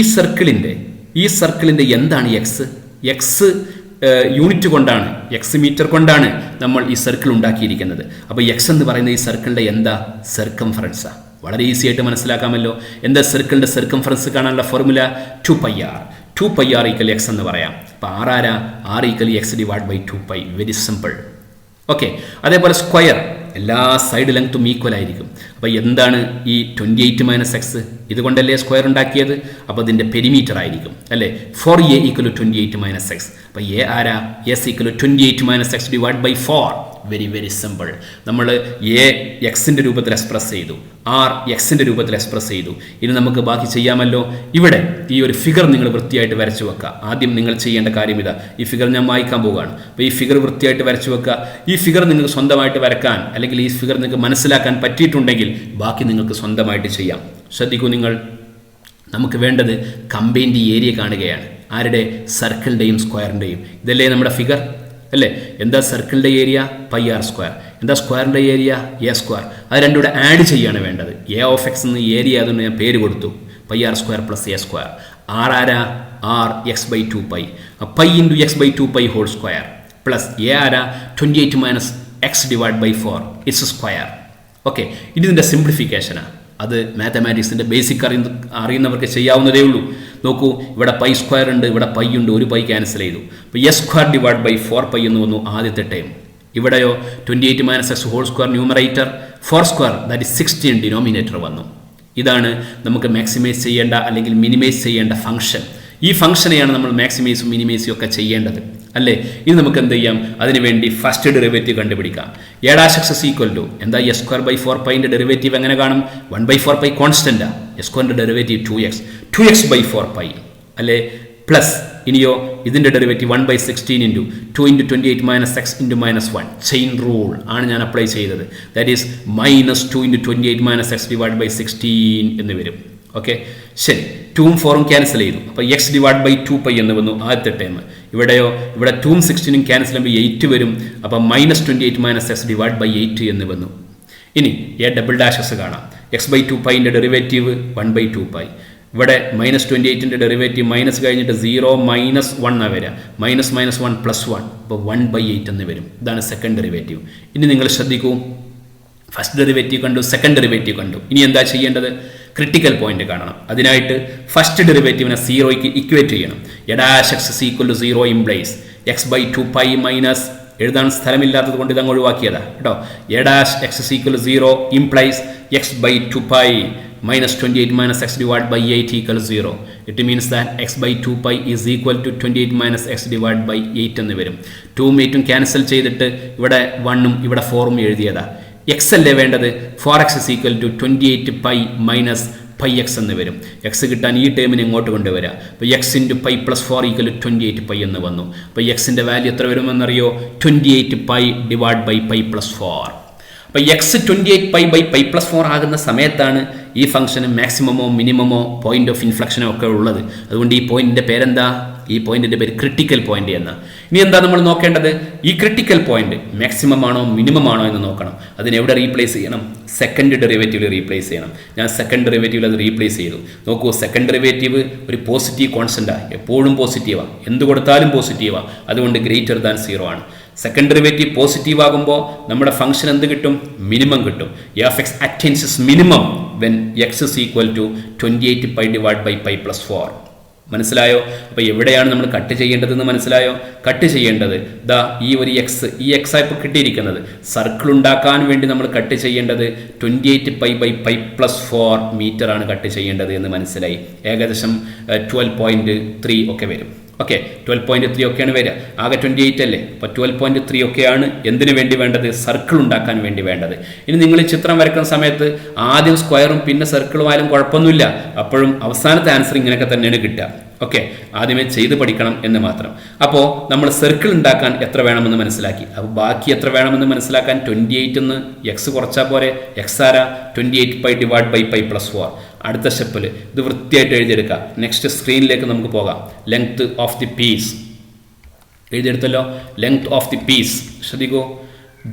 സർക്കിളിൻ്റെ എന്താണ് x? x യൂണിറ്റ് കൊണ്ടാണ്, x മീറ്റർ കൊണ്ടാണ് നമ്മൾ ഈ സർക്കിൾ ഉണ്ടാക്കിയിരിക്കുന്നത്. അപ്പോൾ x എന്ന് പറയുന്ന ഈ സർക്കിളിൻ്റെ എന്താ? സർക്കംഫറൻസാണ്. വളരെ ഈസി ആയിട്ട് മനസ്സിലാക്കാമല്ലോ. എന്താ സർക്കിളിൻ്റെ സർക്കംഫറൻസ് കാണാനുള്ള ഫോർമുല? 2πr. 2πr = x എന്ന് പറയാം. അപ്പോൾ r = x / 2π. Very simple. Okay, അതേപോലെ സ്ക്വയർ എല്ലാ സൈഡ് ലെങ്ത്തും ഈക്വൽ ആയിരിക്കും. അപ്പോൾ എന്താണ് ഈ 28 - x? ഇതുകൊണ്ടല്ലേ സ്ക്വയർ ഉണ്ടാക്കിയത്? അപ്പോൾ ഇതിൻ്റെ പെരിമീറ്റർ ആയിരിക്കും അല്ലേ? 4a = 28 - x. അപ്പോൾ a ആരാ? s = 28 - x / 4. Very very simple. നമ്മൾ എ എക്സിൻ്റെ രൂപത്തിൽ എക്സ്പ്രസ് ചെയ്തു, ആർ എക്സിൻ്റെ രൂപത്തിൽ എക്സ്പ്രസ് ചെയ്തു. ഇനി നമുക്ക് ബാക്കി ചെയ്യാമല്ലോ. ഇവിടെ ഈ ഒരു ഫിഗർ നിങ്ങൾ വൃത്തിയായിട്ട് വരച്ചു വെക്കുക. ആദ്യം നിങ്ങൾ ചെയ്യേണ്ട കാര്യം ഇതാ. ഈ ഫിഗർ ഞാൻ വായിക്കാൻ പോവുകയാണ്. അപ്പോൾ ഈ ഫിഗർ വൃത്തിയായിട്ട് വരച്ചു വെക്കുക. ഈ ഫിഗർ നിങ്ങൾക്ക് സ്വന്തമായിട്ട് വരക്കാൻ, അല്ലെങ്കിൽ ഈ ഫിഗർ നിങ്ങൾക്ക് മനസ്സിലാക്കാൻ പറ്റിയിട്ടുണ്ടെങ്കിൽ ബാക്കി നിങ്ങൾക്ക് സ്വന്തമായിട്ട് ചെയ്യാം. ശ്രദ്ധിക്കൂ നിങ്ങൾ. നമുക്ക് വേണ്ടത് കമ്പൈൻഡ് ഏരിയ കാണുകയാണ്. ആരുടെ? സർക്കിളിൻ്റെയും സ്ക്വയറിൻ്റെയും. ഇതല്ലേ നമ്മുടെ ഫിഗർ അല്ലേ? എന്താ സർക്കിളിൻ്റെ ഏരിയ? πr². എന്താ സ്ക്വയറിൻ്റെ ഏരിയ? a². അത് രണ്ടും കൂടെ ആഡ് ചെയ്യാണ് വേണ്ടത്. a(x) എന്ന് ഏരിയ അതുകൊണ്ട് ഞാൻ പേര് കൊടുത്തു. πr² + a². r ആരാ? r x/2π. π × x/2π whole square plus a ആരാ? 28 - x / 4 ഇറ്റ്സ് സ്ക്വയർ. ഓക്കെ, ഇതിൻ്റെ സിംപ്ലിഫിക്കേഷനാണ്. അത് മാത്തമാറ്റിക്സിൻ്റെ ബേസിക് അറിയുന്നവർക്ക് ചെയ്യാവുന്നതേ ഉള്ളൂ. നോക്കൂ, ഇവിടെ പൈ സ്ക്വയർ ഉണ്ട്, ഇവിടെ പൈ ഉണ്ട്, ഒരു പൈ ക്യാൻസൽ ചെയ്തു. അപ്പോൾ എസ് സ്ക്വയർ ഡിവൈഡ് ബൈ 4π എന്ന് വന്നു ആദ്യത്തെ ടൈം. ഇവിടെയോ 28 - x whole square numerator, 4 square that is 16 denominator വന്നു. ഇതാണ് നമുക്ക് മാക്സിമൈസ് ചെയ്യേണ്ട അല്ലെങ്കിൽ മിനിമൈസ് ചെയ്യേണ്ട ഫംഗ്ഷൻ. ഈ ഫംഗ്ഷനെയാണ് നമ്മൾ മാക്സിമൈസും മിനിമൈസും ഒക്കെ ചെയ്യേണ്ടത് അല്ലേ. ഇനി നമുക്ക് എന്ത് ചെയ്യാം, അതിനുവേണ്ടി ഫസ്റ്റ് ഡെറിവേറ്റീവ് കണ്ടുപിടിക്കാം. a' = എന്താ എസ് സ്ക്വയർ ബൈ 4π ഡെറിവേറ്റീവ് എങ്ങനെ കാണും? 1/4π കോൺസ്റ്റന്റാ. എസ് സ്ക്വയറിന്റെ ഡെറിവേറ്റീവ് 2x ബൈ 4π അല്ലേ. പ്ലസ് ഇനിയോ ഇതിന്റെ ഡെറിവേറ്റീവ് 1/16 × 2 × 28 - x × -1 ചെയിൻ റൂൾ ആണ് ഞാൻ അപ്ലൈ ചെയ്തത്. That is -2 × 28 - x divide by 16 എന്ന് വരും. ഓക്കെ, ശരി. 2ഉം 4ഉം ക്യാൻസൽ ചെയ്തു. അപ്പോൾ x ഡിവൈഡ് ബൈ 2π എന്ന് വന്നു ആദ്യത്തെ ടൈം. ഇവിടെയോ ഇവിടെ 2ഉം 16ഉം ക്യാൻസൽ ചെയ്യുമ്പോൾ 8 വരും. അപ്പോൾ -28 - x ഡിവൈഡ് ബൈ 8 എന്ന് വന്നു. ഇനി a" കാണാം. x/2π derivative 1/2π. ഇവിടെ -28 ഡെറിവേറ്റീവ് മൈനസ് കഴിഞ്ഞിട്ട് 0 - 1 വരിക. -1 + 1 അപ്പോൾ 1/8 എന്ന് വരും. ഇതാണ് സെക്കൻഡ് ഡെറിവേറ്റീവ്. ഇനി നിങ്ങൾ ശ്രദ്ധിക്കൂ, ഫസ്റ്റ് ഡെറിവേറ്റീവ് കണ്ടു, സെക്കൻഡ് ഡെറിവേറ്റീവ് കണ്ടു. ഇനി എന്താ ചെയ്യേണ്ടത്? ക്രിട്ടിക്കൽ പോയിന്റ് കാണണം. അതിനായിട്ട് ഫസ്റ്റ് ഡെറിവേറ്റീവിനെ 0ക്ക് ഇക്വേറ്റ് ചെയ്യണം. a' = 0 ഇംപ്ലൈസ് x/2π മൈനസ് എഴുതാൻ സ്ഥലമില്ലാത്തത് കൊണ്ട് ഇതങ്ങ് ഒഴിവാക്കിയതാ കേട്ടോ. a' = 0 implies x/2π minus 28 - x divided by 8 equals 0. It means that x/2π is equal to 28 - x divided by 8 എന്ന് വരും. 2ഉം 8ഉം ക്യാൻസൽ ചെയ്തിട്ട് ഇവിടെ 1ഉം ഇവിടെ 4ഉം എഴുതിയതാ. x അല്ലേ വേണ്ടത്? 4x = 28π - πx എന്ന് വരും. x കിട്ടാൻ ഈ ടേമിന് ഇങ്ങോട്ട് കൊണ്ടുവരാം. അപ്പോൾ x × π + 4 = 28π എന്ന് വന്നു. അപ്പോൾ എക്സിൻ്റെ വാല്യൂ എത്ര വരുമെന്നറിയോ? 28π ഡിവൈഡ് ബൈ π + 4. അപ്പോൾ x 28π/π + 4 ആകുന്ന സമയത്താണ് ഈ ഫംഗ്ഷന് മാക്സിമമോ മിനിമമോ പോയിന്റ് ഓഫ് ഇൻഫ്ലക്ഷനോ ഒക്കെ ഉള്ളത്. അതുകൊണ്ട് ഈ പോയിന്റിന്റെ പേരെന്താ? ഈ പോയിന്റിന്റെ പേര് ക്രിട്ടിക്കൽ പോയിന്റ് എന്ന്. ഇനി എന്താ നമ്മൾ നോക്കേണ്ടത്? ഈ ക്രിട്ടിക്കൽ പോയിന്റ് മാക്സിമം ആണോ മിനിമം ആണോ എന്ന് നോക്കണം. അതിന് എവിടെ റീപ്ലേസ് ചെയ്യണം? സെക്കൻഡ് ഡെറിവേറ്റീവിൽ റീപ്ലേസ് ചെയ്യണം. ഞാൻ സെക്കൻഡ് ഡെറിവേറ്റീവിൽ അത് റീപ്ലേസ് ചെയ്തു. നോക്കൂ, സെക്കൻഡ് ഡെറിവേറ്റീവ് ഒരു പോസിറ്റീവ് കോൺസ്റ്റന്റാണ്, എപ്പോഴും പോസിറ്റീവാണ്, എന്ത് കൊടുത്താലും പോസിറ്റീവാണ്. അതുകൊണ്ട് ഗ്രെയ്റ്റർ ദാൻ 0 ആണ്. സെക്കൻഡ് ഡെറിവേറ്റീവ് പോസിറ്റീവ് ആകുമ്പോൾ നമ്മുടെ ഫംഗ്ഷൻ എന്ത് കിട്ടും? മിനിമം കിട്ടും. f(x) attains its minimum when x is equal to 28π divided by π + 4. മനസ്സിലായോ? അപ്പോൾ എവിടെയാണ് നമ്മൾ കട്ട് ചെയ്യേണ്ടതെന്ന് മനസ്സിലായോ? കട്ട് ചെയ്യേണ്ടത് ദാ ഈ ഒരു ഈ എക്സ് ഇപ്പോൾ കിട്ടിയിരിക്കുന്നത്. സർക്കിൾ ഉണ്ടാക്കാൻ വേണ്ടി നമ്മൾ കട്ട് ചെയ്യേണ്ടത് 28π/π + 4 മീറ്റർ ആണ് കട്ട് ചെയ്യേണ്ടത് എന്ന് മനസ്സിലായി. ഏകദേശം 12.3 ഒക്കെ വരും. ഓക്കെ, 12.3 ഒക്കെയാണ് വരിക. ആകെ 28 അല്ലേ? അപ്പോൾ 12.3 ഒക്കെയാണ് എന്തിനു വേണ്ടി വേണ്ടത്? സർക്കിൾ ഉണ്ടാക്കാൻ വേണ്ടി വേണ്ടത്. ഇനി നിങ്ങൾ ഈ ചിത്രം വരയ്ക്കുന്ന സമയത്ത് ആദ്യം സ്ക്വയറും പിന്നെ സർക്കിളും ആയാലും കുഴപ്പമൊന്നുമില്ല. അപ്പോഴും അവസാനത്തെ ആൻസർ ഇങ്ങനെയൊക്കെ തന്നെയാണ് കിട്ടുക. ഓക്കെ, ആദ്യമേ ചെയ്ത് പഠിക്കണം എന്ന് മാത്രം. അപ്പോൾ നമ്മൾ സർക്കിൾ ഉണ്ടാക്കാൻ എത്ര വേണമെന്ന് മനസ്സിലാക്കി. അപ്പോൾ ബാക്കി എത്ര വേണമെന്ന് മനസ്സിലാക്കാൻ 28 എന്ന് എക്സ് കുറച്ചാൽ പോരെ. എക്സ് ആരാ? 28π ഡിവൈഡ് ബൈ π + 4. അടുത്ത സ്റ്റെപ്പിൽ ഇത് വൃത്തിയായിട്ട് എഴുതിയെടുക്കുക. നെക്സ്റ്റ് സ്ക്രീനിലേക്ക് നമുക്ക് പോകാം. ലെങ്ത് ഓഫ് ദി പീസ് എഴുതിയെടുത്തല്ലോ. ലെങ്ത് ഓഫ് ദി പീസ് ശ്രദ്ധിക്കൂ.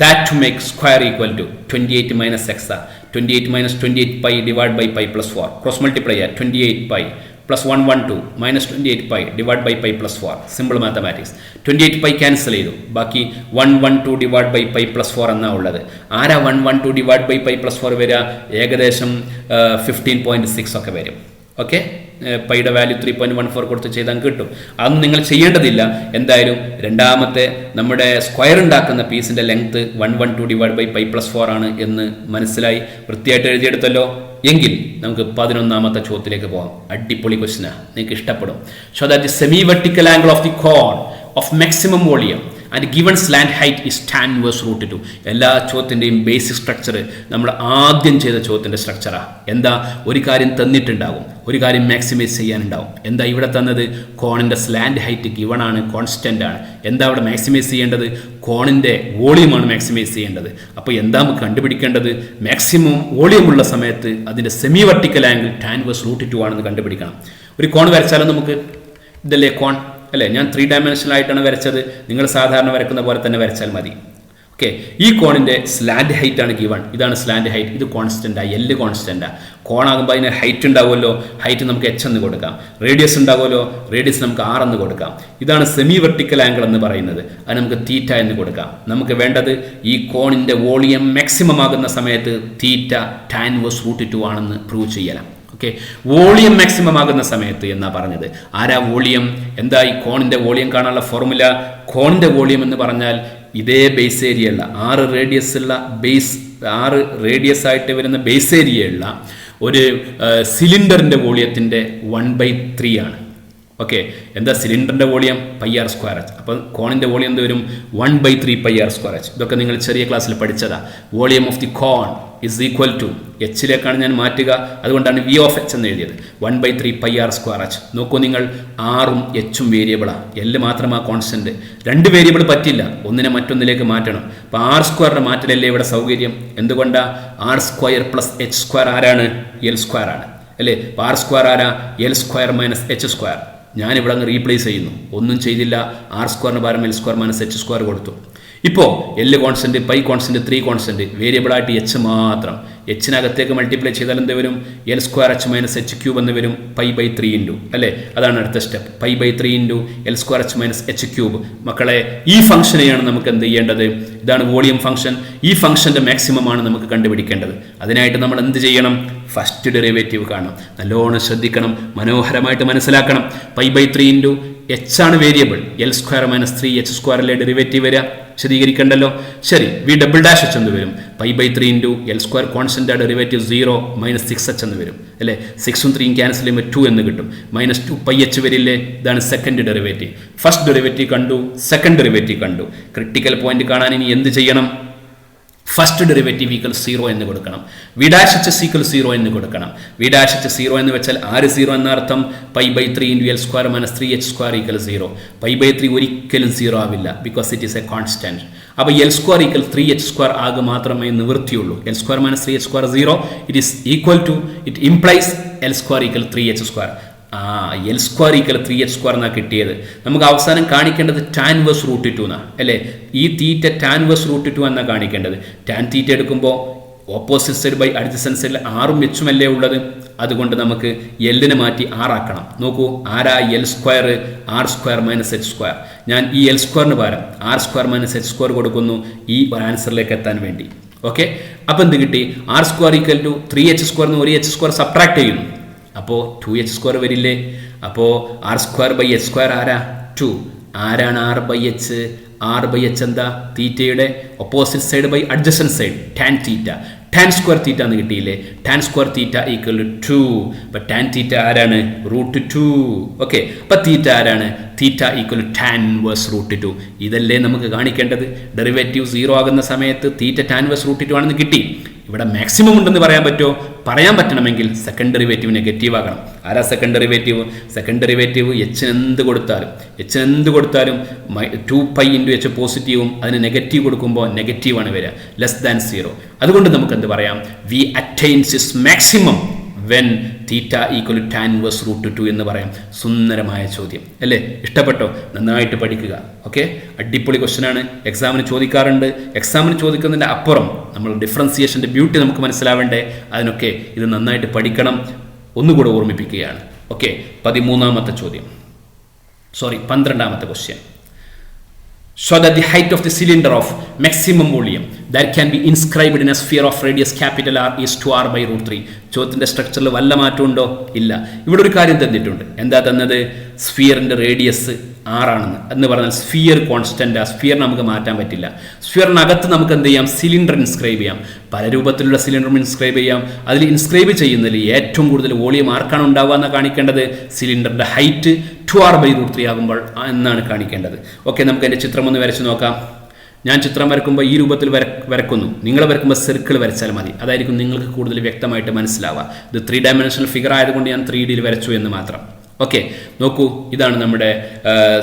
That to make square equal to 28 - x. 28 - 28π divide by π + 4. Cross multiply ചെയ്യുക. 28π + 112 - 28π divide by π + 4. Simple mathematics. 28π cancel ചെയ്തു. ബാക്കി 112 ഡിവൈഡ് ബൈ π + 4 എന്നാ ഉള്ളത്. ആരാ 112 ഡിവൈഡ് ബൈ π + 4 വരിക? ഏകദേശം 15.6 ഒക്കെ വരും. ഓക്കെ, പൈയുടെ വാല്യൂ 3.14 കൊടുത്ത് ചെയ്താൽ കിട്ടും. അതൊന്നും നിങ്ങൾ ചെയ്യേണ്ടതില്ല. എന്തായാലും രണ്ടാമത്തെ നമ്മുടെ സ്ക്വയർ ഉണ്ടാക്കുന്ന പീസിന്റെ ലെങ്ത് 112 ഡിവൈഡ് ബൈ π + 4 ആണ് എന്ന് മനസ്സിലായി. വൃത്തിയായിട്ട് എഴുതിയെടുത്തല്ലോ. എങ്കിൽ നമുക്ക് 11ാമത്തെ ചോദ്യത്തിലേക്ക് പോകാം. അടിപൊളി ക്വസ്റ്റ്യനാ, നിങ്ങൾക്ക് ഇഷ്ടപ്പെടും. Show that the semi vertical angle of the cone of maximum volume and given slant height is tan inverse √2. എല്ലാ ചോദ്യത്തിൻ്റെയും ബേസിക് സ്ട്രക്ചർ നമ്മൾ ആദ്യം ചെയ്ത ചോദ്യത്തിൻ്റെ സ്ട്രക്ചറാണ്. എന്താ? ഒരു കാര്യം തന്നിട്ടുണ്ടാകും, ഒരു കാര്യം മാക്സിമൈസ് ചെയ്യാനുണ്ടാവും. എന്താ ഇവിടെ തന്നത്? കോണിൻ്റെ സ്ലാൻഡ് ഹൈറ്റ് ഗിവൺ ആണ്, കോൺസ്റ്റൻ്റ് ആണ്. എന്താ അവിടെ മാക്സിമൈസ് ചെയ്യേണ്ടത്? കോണിൻ്റെ വോളിയമാണ് മാക്സിമൈസ് ചെയ്യേണ്ടത്. അപ്പോൾ എന്താ നമുക്ക് കണ്ടുപിടിക്കേണ്ടത്? മാക്സിമം വോളിയമുള്ള സമയത്ത് അതിൻ്റെ semi vertical angle tan inverse √2 ആണെന്ന് കണ്ടുപിടിക്കണം. ഒരു കോൺ വരച്ചാലും നമുക്ക് ഇതല്ലേ കോൺ അല്ലേ? ഞാൻ 3 ഡയമെൻഷനൽ ആയിട്ടാണ് വരച്ചത്. നിങ്ങൾ സാധാരണ വരക്കുന്ന പോലെ തന്നെ വരച്ചാൽ മതി. ഓക്കെ, ഈ കോണിൻ്റെ സ്ലാൻഡ് ഹൈറ്റ് ആണ് ഗിവൺ. ഇതാണ് സ്ലാൻഡ് ഹൈറ്റ്. ഇത് കോൺസ്റ്റൻ്റാ, എല്ല് കോൺസ്റ്റൻ്റാ. കോണാകുമ്പോൾ അതിന് ഹൈറ്റ് ഉണ്ടാവുമല്ലോ, ഹൈറ്റ് നമുക്ക് എച്ച് എന്ന് കൊടുക്കാം. റേഡിയസ് ഉണ്ടാവുമല്ലോ, റേഡിയസ് നമുക്ക് ആർ എന്ന് കൊടുക്കാം. ഇതാണ് സെമി വെർട്ടിക്കൽ ആംഗിൾ എന്ന് പറയുന്നത്, അത് നമുക്ക് തീറ്റ എന്ന് കൊടുക്കാം. നമുക്ക് വേണ്ടത് ഈ കോണിൻ്റെ വോളിയം മാക്സിമം ആകുന്ന സമയത്ത് തീറ്റ ടാൻ ഇൻവേഴ്സ് √2 ആണെന്ന് പ്രൂവ് ചെയ്യണം. ഓക്കെ, വോളിയം മാക്സിമം ആകുന്ന സമയത്ത് എന്നാ പറഞ്ഞത്. ആരാ വോളിയം? എന്താ ഈ കോണിൻ്റെ വോളിയം കാണാനുള്ള ഫോർമുല? കോണിൻ്റെ വോളിയം എന്ന് പറഞ്ഞാൽ ഇതേ ബേസ് ഏരിയ ഉള്ള 6 റേഡിയസ് ആയിട്ട് വരുന്ന ബേസ് ഏരിയ ഉള്ള ഒരു സിലിണ്ടറിൻ്റെ വോളിയത്തിൻ്റെ 1/3 ആണ്. ഓക്കെ, എന്താ സിലിണ്ടറിൻ്റെ വോളിയം? πr²h. അപ്പോൾ കോണിൻ്റെ വോളിയം എന്ത് വരും? 1/3 πr²h. ഇതൊക്കെ നിങ്ങൾ ചെറിയ ക്ലാസ്സിൽ പഠിച്ചതാ. Volume of the cone is equal to എച്ചിലേക്കാണ് ഞാൻ മാറ്റുക, അതുകൊണ്ടാണ് വി ഓഫ് എച്ച് എന്ന് എഴുതിയത്. 1/3 πr²h. നോക്കൂ നിങ്ങൾ, ആറും എച്ചും വേരിയബിളാണ്, എല്ല് മാത്രമാണ് കോൺസ്റ്റന്റ്. 2 വേരിയബിൾ പറ്റില്ല, ഒന്നിനെ മറ്റൊന്നിലേക്ക് മാറ്റണം. അപ്പോൾ r² മാറ്റലല്ലേ ഇവിടെ സൗകര്യം. എന്തുകൊണ്ടാണ്? r² + h² ആരാണ്? l² ആണ് അല്ലേ. r² ആരാ? l² - h². ഞാനിവിടെ അങ്ങ് റീപ്ലേസ് ചെയ്യുന്നു, ഒന്നും ചെയ്തില്ല. r² പകരം l² - h² കൊടുത്തു. ഇപ്പോൾ l constant, pi constant, 3 constant, വേരിയബിളായിട്ട് എച്ച് മാത്രം. എച്ചിനകത്തേക്ക് മൾട്ടിപ്ലൈ ചെയ്താൽ എന്ത് വരും? l² - h³ എന്ന് വരും. π/3 ഇൻറ്റു അല്ലേ, അതാണ് അടുത്ത സ്റ്റെപ്പ്. π/3 into l² - h³. മക്കളെ, ഈ ഫംഗ്ഷനെയാണ് നമുക്ക് എന്ത് ചെയ്യേണ്ടത്? ഇതാണ് വോളിയം ഫംഗ്ഷൻ. ഈ ഫംഗ്ഷന്റെ മാക്സിമം ആണ് നമുക്ക് കണ്ടുപിടിക്കേണ്ടത്. അതിനായിട്ട് നമ്മൾ എന്ത് ചെയ്യണം? ഫസ്റ്റ് ഡെറിവേറ്റീവ് കാണണം. നല്ലോണം ശ്രദ്ധിക്കണം, മനോഹരമായിട്ട് മനസ്സിലാക്കണം. π/3 ഇൻറ്റു എച്ച് ആണ് വേരിയബിൾ, l² - 3h² ഡെറിവേറ്റീവ് വരിക. വിശദീകരിക്കണ്ടല്ലോ. ശരി, വി ഡബിൾ ഡാഷ് എച്ച് എന്ന് വരും. π/3 into l² constant derivative 0 - 6h എന്ന് വരും അല്ലേ. 6ഉം 3ഉം ക്യാൻസൽ ചെയ്യുമ്പോൾ 2 എന്ന് കിട്ടും. -2πh വരില്ലേ. ഇതാണ് സെക്കൻഡ് ഡെറിവേറ്റീവ്. ഫസ്റ്റ് ഡെറിവേറ്റീവ് കണ്ടു, സെക്കൻഡ് ഡെറിവേറ്റീവ് കണ്ടു. ക്രിട്ടിക്കൽ പോയിന്റ് കാണാൻ ഇനി എന്ത് ചെയ്യണം? ഫസ്റ്റ് ഡെറിവേറ്റീവ് ഈക്വൽ 0 എന്ന് കൊടുക്കണം. വി ഡാഷ് എച്ച് ഈക്വൽ 0 എന്ന് കൊടുക്കണം. വി ഡാഷ് എച്ച് 0 എന്ന് വെച്ചാൽ ആര് 0 എന്ന അർത്ഥം? π/3 ഇൻറ്റു l² - 3h² ഈക്വൽ 0. π/3 ഒരിക്കലും 0 ആവില്ല, because it is a constant. അപ്പോൾ l² ഈക്വൽ 3h² ആകെ മാത്രമേ നിവൃത്തിയുള്ളൂ. l² - 3h² 0. It is equal to, it implies l² equal 3h². l² equal 3h² എന്നാണ് കിട്ടിയത്. നമുക്ക് അവസാനം കാണിക്കേണ്ടത് ടാൻ ഇൻവേഴ്സ് √2 എന്നാണ് അല്ലേ. ഈ തീറ്റ ടാൻ ഇൻവേഴ്സ് √2 എന്നാണ് കാണിക്കേണ്ടത്. ടാൻ തീറ്റ എടുക്കുമ്പോൾ ഓപ്പോസിറ്റ് സൈഡ് ബൈ അഡ്ജസൻറ്റ് സൈഡിൽ ആറും എച്ചും അല്ലേ ഉള്ളത്. അതുകൊണ്ട് നമുക്ക് എല്ലിനെ മാറ്റി 6 ആക്കണം. നോക്കൂ, ആരാ l² r² - h². ഞാൻ ഈ l² പകരം r² - h² കൊടുക്കുന്നു ഈ ഒരു ആൻസറിലേക്ക് എത്താൻ വേണ്ടി. ഓക്കെ, അപ്പോൾ എന്ത് കിട്ടി? r² ഈക്വൽ ടു 3h² ഒരു h² സബ്ട്രാക്ട് ചെയ്യുന്നു. അപ്പോൾ 2h² വരില്ലേ. അപ്പോൾ r²/h² ആരാ? 2. ആരാണ് r/h? r/h എന്താ? തീറ്റയുടെ opposite side by adjacent side, tan theta. Tan square theta എന്ന് കിട്ടിയില്ലേ. Tan square theta equal to 2. അപ്പം ടാൻ തീറ്റ ആരാണ്? √2. ഓക്കെ, അപ്പം തീറ്റ ആരാണ്? തീറ്റ ഈക്വൽ ടാൻ ഇൻവേഴ്സ് √2. ഇതല്ലേ നമുക്ക് കാണിക്കേണ്ടത്. ഡെറിവേറ്റീവ് 0 ആകുന്ന സമയത്ത് തീറ്റ ടാൻ ഇൻവേഴ്സ് √2 ആണെന്ന് കിട്ടി. ഇവിടെ മാക്സിമം ഉണ്ടെന്ന് പറയാൻ പറ്റുമോ? പറയാൻ പറ്റണമെങ്കിൽ സെക്കൻഡ് ഡെറിവേറ്റീവ് നെഗറ്റീവ് ആകണം. ആരാ സെക്കൻഡ് ഡെറിവേറ്റീവ്? സെക്കൻഡ് ഡെറിവേറ്റീവ് എച്ചിന് എന്ത് കൊടുത്താലും 2π ഇൻറ്റു എച്ച് പോസിറ്റീവും അതിന് നെഗറ്റീവ് കൊടുക്കുമ്പോൾ നെഗറ്റീവാണ് വരിക, <0. അതുകൊണ്ട് നമുക്ക് എന്ത് പറയാം? V attains is maximum when theta equal tan inverse √2 എന്ന് പറയാം. സുന്ദരമായ ചോദ്യം അല്ലേ? ഇഷ്ടപ്പെട്ടോ? നന്നായിട്ട് പഠിക്കുക. ഓക്കെ, അടിപൊളി ക്വസ്റ്റ്യനാണ്. എക്സാമിന് ചോദിക്കാറുണ്ട്. എക്സാമിന് ചോദിക്കുന്നതിൻ്റെ അപ്പുറം നമ്മൾ ഡിഫറൻസിയേഷൻ്റെ ബ്യൂട്ടി നമുക്ക് മനസ്സിലാവേണ്ടേ. അതിനൊക്കെ ഇത് നന്നായിട്ട് പഠിക്കണം. ഒന്നുകൂടെ ഓർമ്മിപ്പിക്കുകയാണ്. ഓക്കെ, 13ാമത്തെ ചോദ്യം, 12ാമത്തെ question. So that the height of the cylinder of maximum volume that can be inscribed in a sphere of radius capital R is 2r/√3. ചോദ്യത്തിൻ്റെ സ്ട്രക്ചറിൽ വല്ല മാറ്റമുണ്ടോ? ഇല്ല. ഇവിടെ ഒരു കാര്യം തന്നിട്ടുണ്ട്. എന്താ തന്നത്? സ്ഫിയറിൻ്റെ റേഡിയസ് 6 ആണെന്ന്. എന്ന് പറഞ്ഞാൽ സ്ഫിയർ കോൺസ്റ്റൻ്റ്. സ്ഫിയർ നമുക്ക് മാറ്റാൻ പറ്റില്ല. സ്ഫിയറിനകത്ത് നമുക്ക് എന്ത് ചെയ്യാം? സിലിണ്ടർ ഇൻസ്ക്രൈബ് ചെയ്യാം. പല രൂപത്തിലുള്ള സിലിണ്ടറും ഇൻസ്ക്രൈബ് ചെയ്യാം. അതിൽ ഇൻസ്ക്രൈബ് ചെയ്യുന്നതിൽ ഏറ്റവും കൂടുതൽ വോളിയം ആർക്കാണ് ഉണ്ടാവുക എന്ന് കാണിക്കേണ്ടത്. സിലിണ്ടറിൻ്റെ ഹൈറ്റ് 2r/√3 ആകുമ്പോൾ എന്നാണ് കാണിക്കേണ്ടത്. ഓക്കെ, നമുക്ക് അതിൻ്റെ ചിത്രം ഒന്ന് വരച്ച് നോക്കാം. ഞാൻ ചിത്രം വരക്കുമ്പോൾ ഈ രൂപത്തിൽ വരക്കുന്നു. നിങ്ങൾ വരക്കുമ്പോൾ സർക്കിൾ വരച്ചാൽ മതി. അതായിരിക്കും നിങ്ങൾക്ക് കൂടുതൽ വ്യക്തമായിട്ട് മനസ്സിലാവുക. ഇത് 3 ഡയമെൻഷണൽ ഫിഗർ ആയതുകൊണ്ട് ഞാൻ 3D വരച്ചു എന്ന് മാത്രം. ഓക്കെ, നോക്കൂ, ഇതാണ് നമ്മുടെ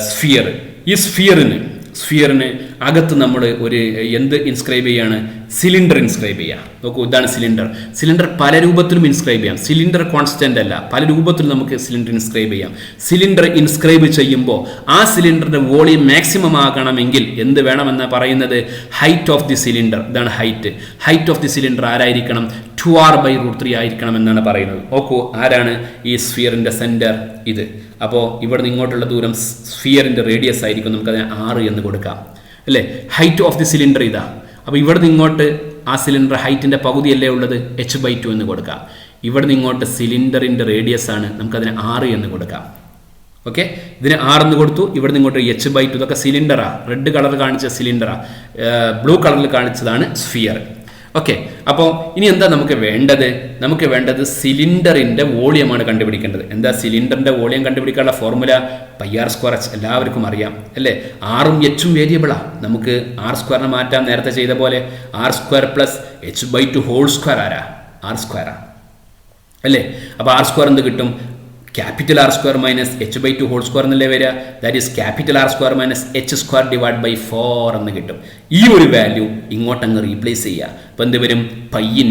സ്ഫിയർ. ഈ സ്ഫിയറിന് അകത്ത് നമ്മൾ ഒരു എന്ത് ഇൻസ്ക്രൈബ് ചെയ്യാണ്? സിലിണ്ടർ ഇൻസ്ക്രൈബ് ചെയ്യുക. നോക്കൂ, ഇതാണ് സിലിണ്ടർ. സിലിണ്ടർ പല രൂപത്തിലും ഇൻസ്ക്രൈബ് ചെയ്യാം. സിലിണ്ടർ കോൺസ്റ്റന്റ് അല്ല, പല രൂപത്തിലും നമുക്ക് സിലിണ്ടർ ഇൻസ്ക്രൈബ് ചെയ്യാം. സിലിണ്ടർ ഇൻസ്ക്രൈബ് ചെയ്യുമ്പോൾ ആ സിലിണ്ടറിന്റെ വോളിയം മാക്സിമം ആകണമെങ്കിൽ എന്ത് വേണമെന്ന് പറയുന്നത്? Height of the cylinder. ഇതാണ് ഹൈറ്റ് ഓഫ് ദി സിലിണ്ടർ ആരായിരിക്കണം? 2r/√3 ആയിരിക്കണം എന്നാണ് പറയുന്നത്. നോക്കൂ, ആരാണ് ഈ സ്ഫിയറിന്റെ സെന്റർ? ഇത്. അപ്പോൾ ഇവിടെ നിന്ന് ഇങ്ങോട്ടുള്ള ദൂരം സ്ഫിയറിന്റെ റേഡിയസ് ആയിരിക്കും. നമുക്കതിനെ 6 എന്ന് കൊടുക്കാം, അല്ലേ? ഹൈറ്റ് ഓഫ് ദി സിലിണ്ടർ ഇതാ. അപ്പോൾ ഇവിടെ നിന്ന് ഇങ്ങോട്ട് ആ സിലിണ്ടർ ഹൈറ്റിന്റെ പകുതിയല്ലേ ഉള്ളത്? h/2 എന്ന് കൊടുക്കാം. ഇവിടെ നിന്ന് ഇങ്ങോട്ട് സിലിണ്ടറിന്റെ റേഡിയസ് ആണ്, നമുക്കതിനെ 6 എന്ന് കൊടുക്കാം. ഓക്കെ, ഇതിന് 6 എന്ന് കൊടുത്തു. ഇവിടെ നിന്ന് ഇങ്ങോട്ട് h/2. ഇതൊക്കെ സിലിണ്ടറാ. റെഡ് കളർ കാണിച്ച സിലിണ്ടറാ, ബ്ലൂ കളറിൽ കാണിച്ചതാണ് സ്ഫിയർ. ഓക്കെ, അപ്പോൾ ഇനി എന്താ നമുക്ക് വേണ്ടത്? നമുക്ക് വേണ്ടത് സിലിണ്ടറിന്റെ വോളിയമാണ് കണ്ടുപിടിക്കേണ്ടത്. എന്താ സിലിണ്ടറിന്റെ വോളിയം കണ്ടുപിടിക്കാനുള്ള ഫോർമുല? πr²h എല്ലാവർക്കും അറിയാം, അല്ലേ? ആറും എച്ചും വേരിയബിളാ. നമുക്ക് r² മാറ്റാം, നേരത്തെ ചെയ്ത പോലെ. r² + h/2 ആരാ? r², അല്ലേ? അപ്പോൾ r² എന്ത് കിട്ടും? ക്യാപിറ്റൽ r² - h/2 എന്നല്ലേ വരിക? That is capital r² - h² എന്ന് കിട്ടും. ഈ ഒരു വാല്യൂ ഇങ്ങോട്ടങ്ങ് റീപ്ലേസ് ചെയ്യുക. അപ്പോൾ എന്ത് വരും? π ×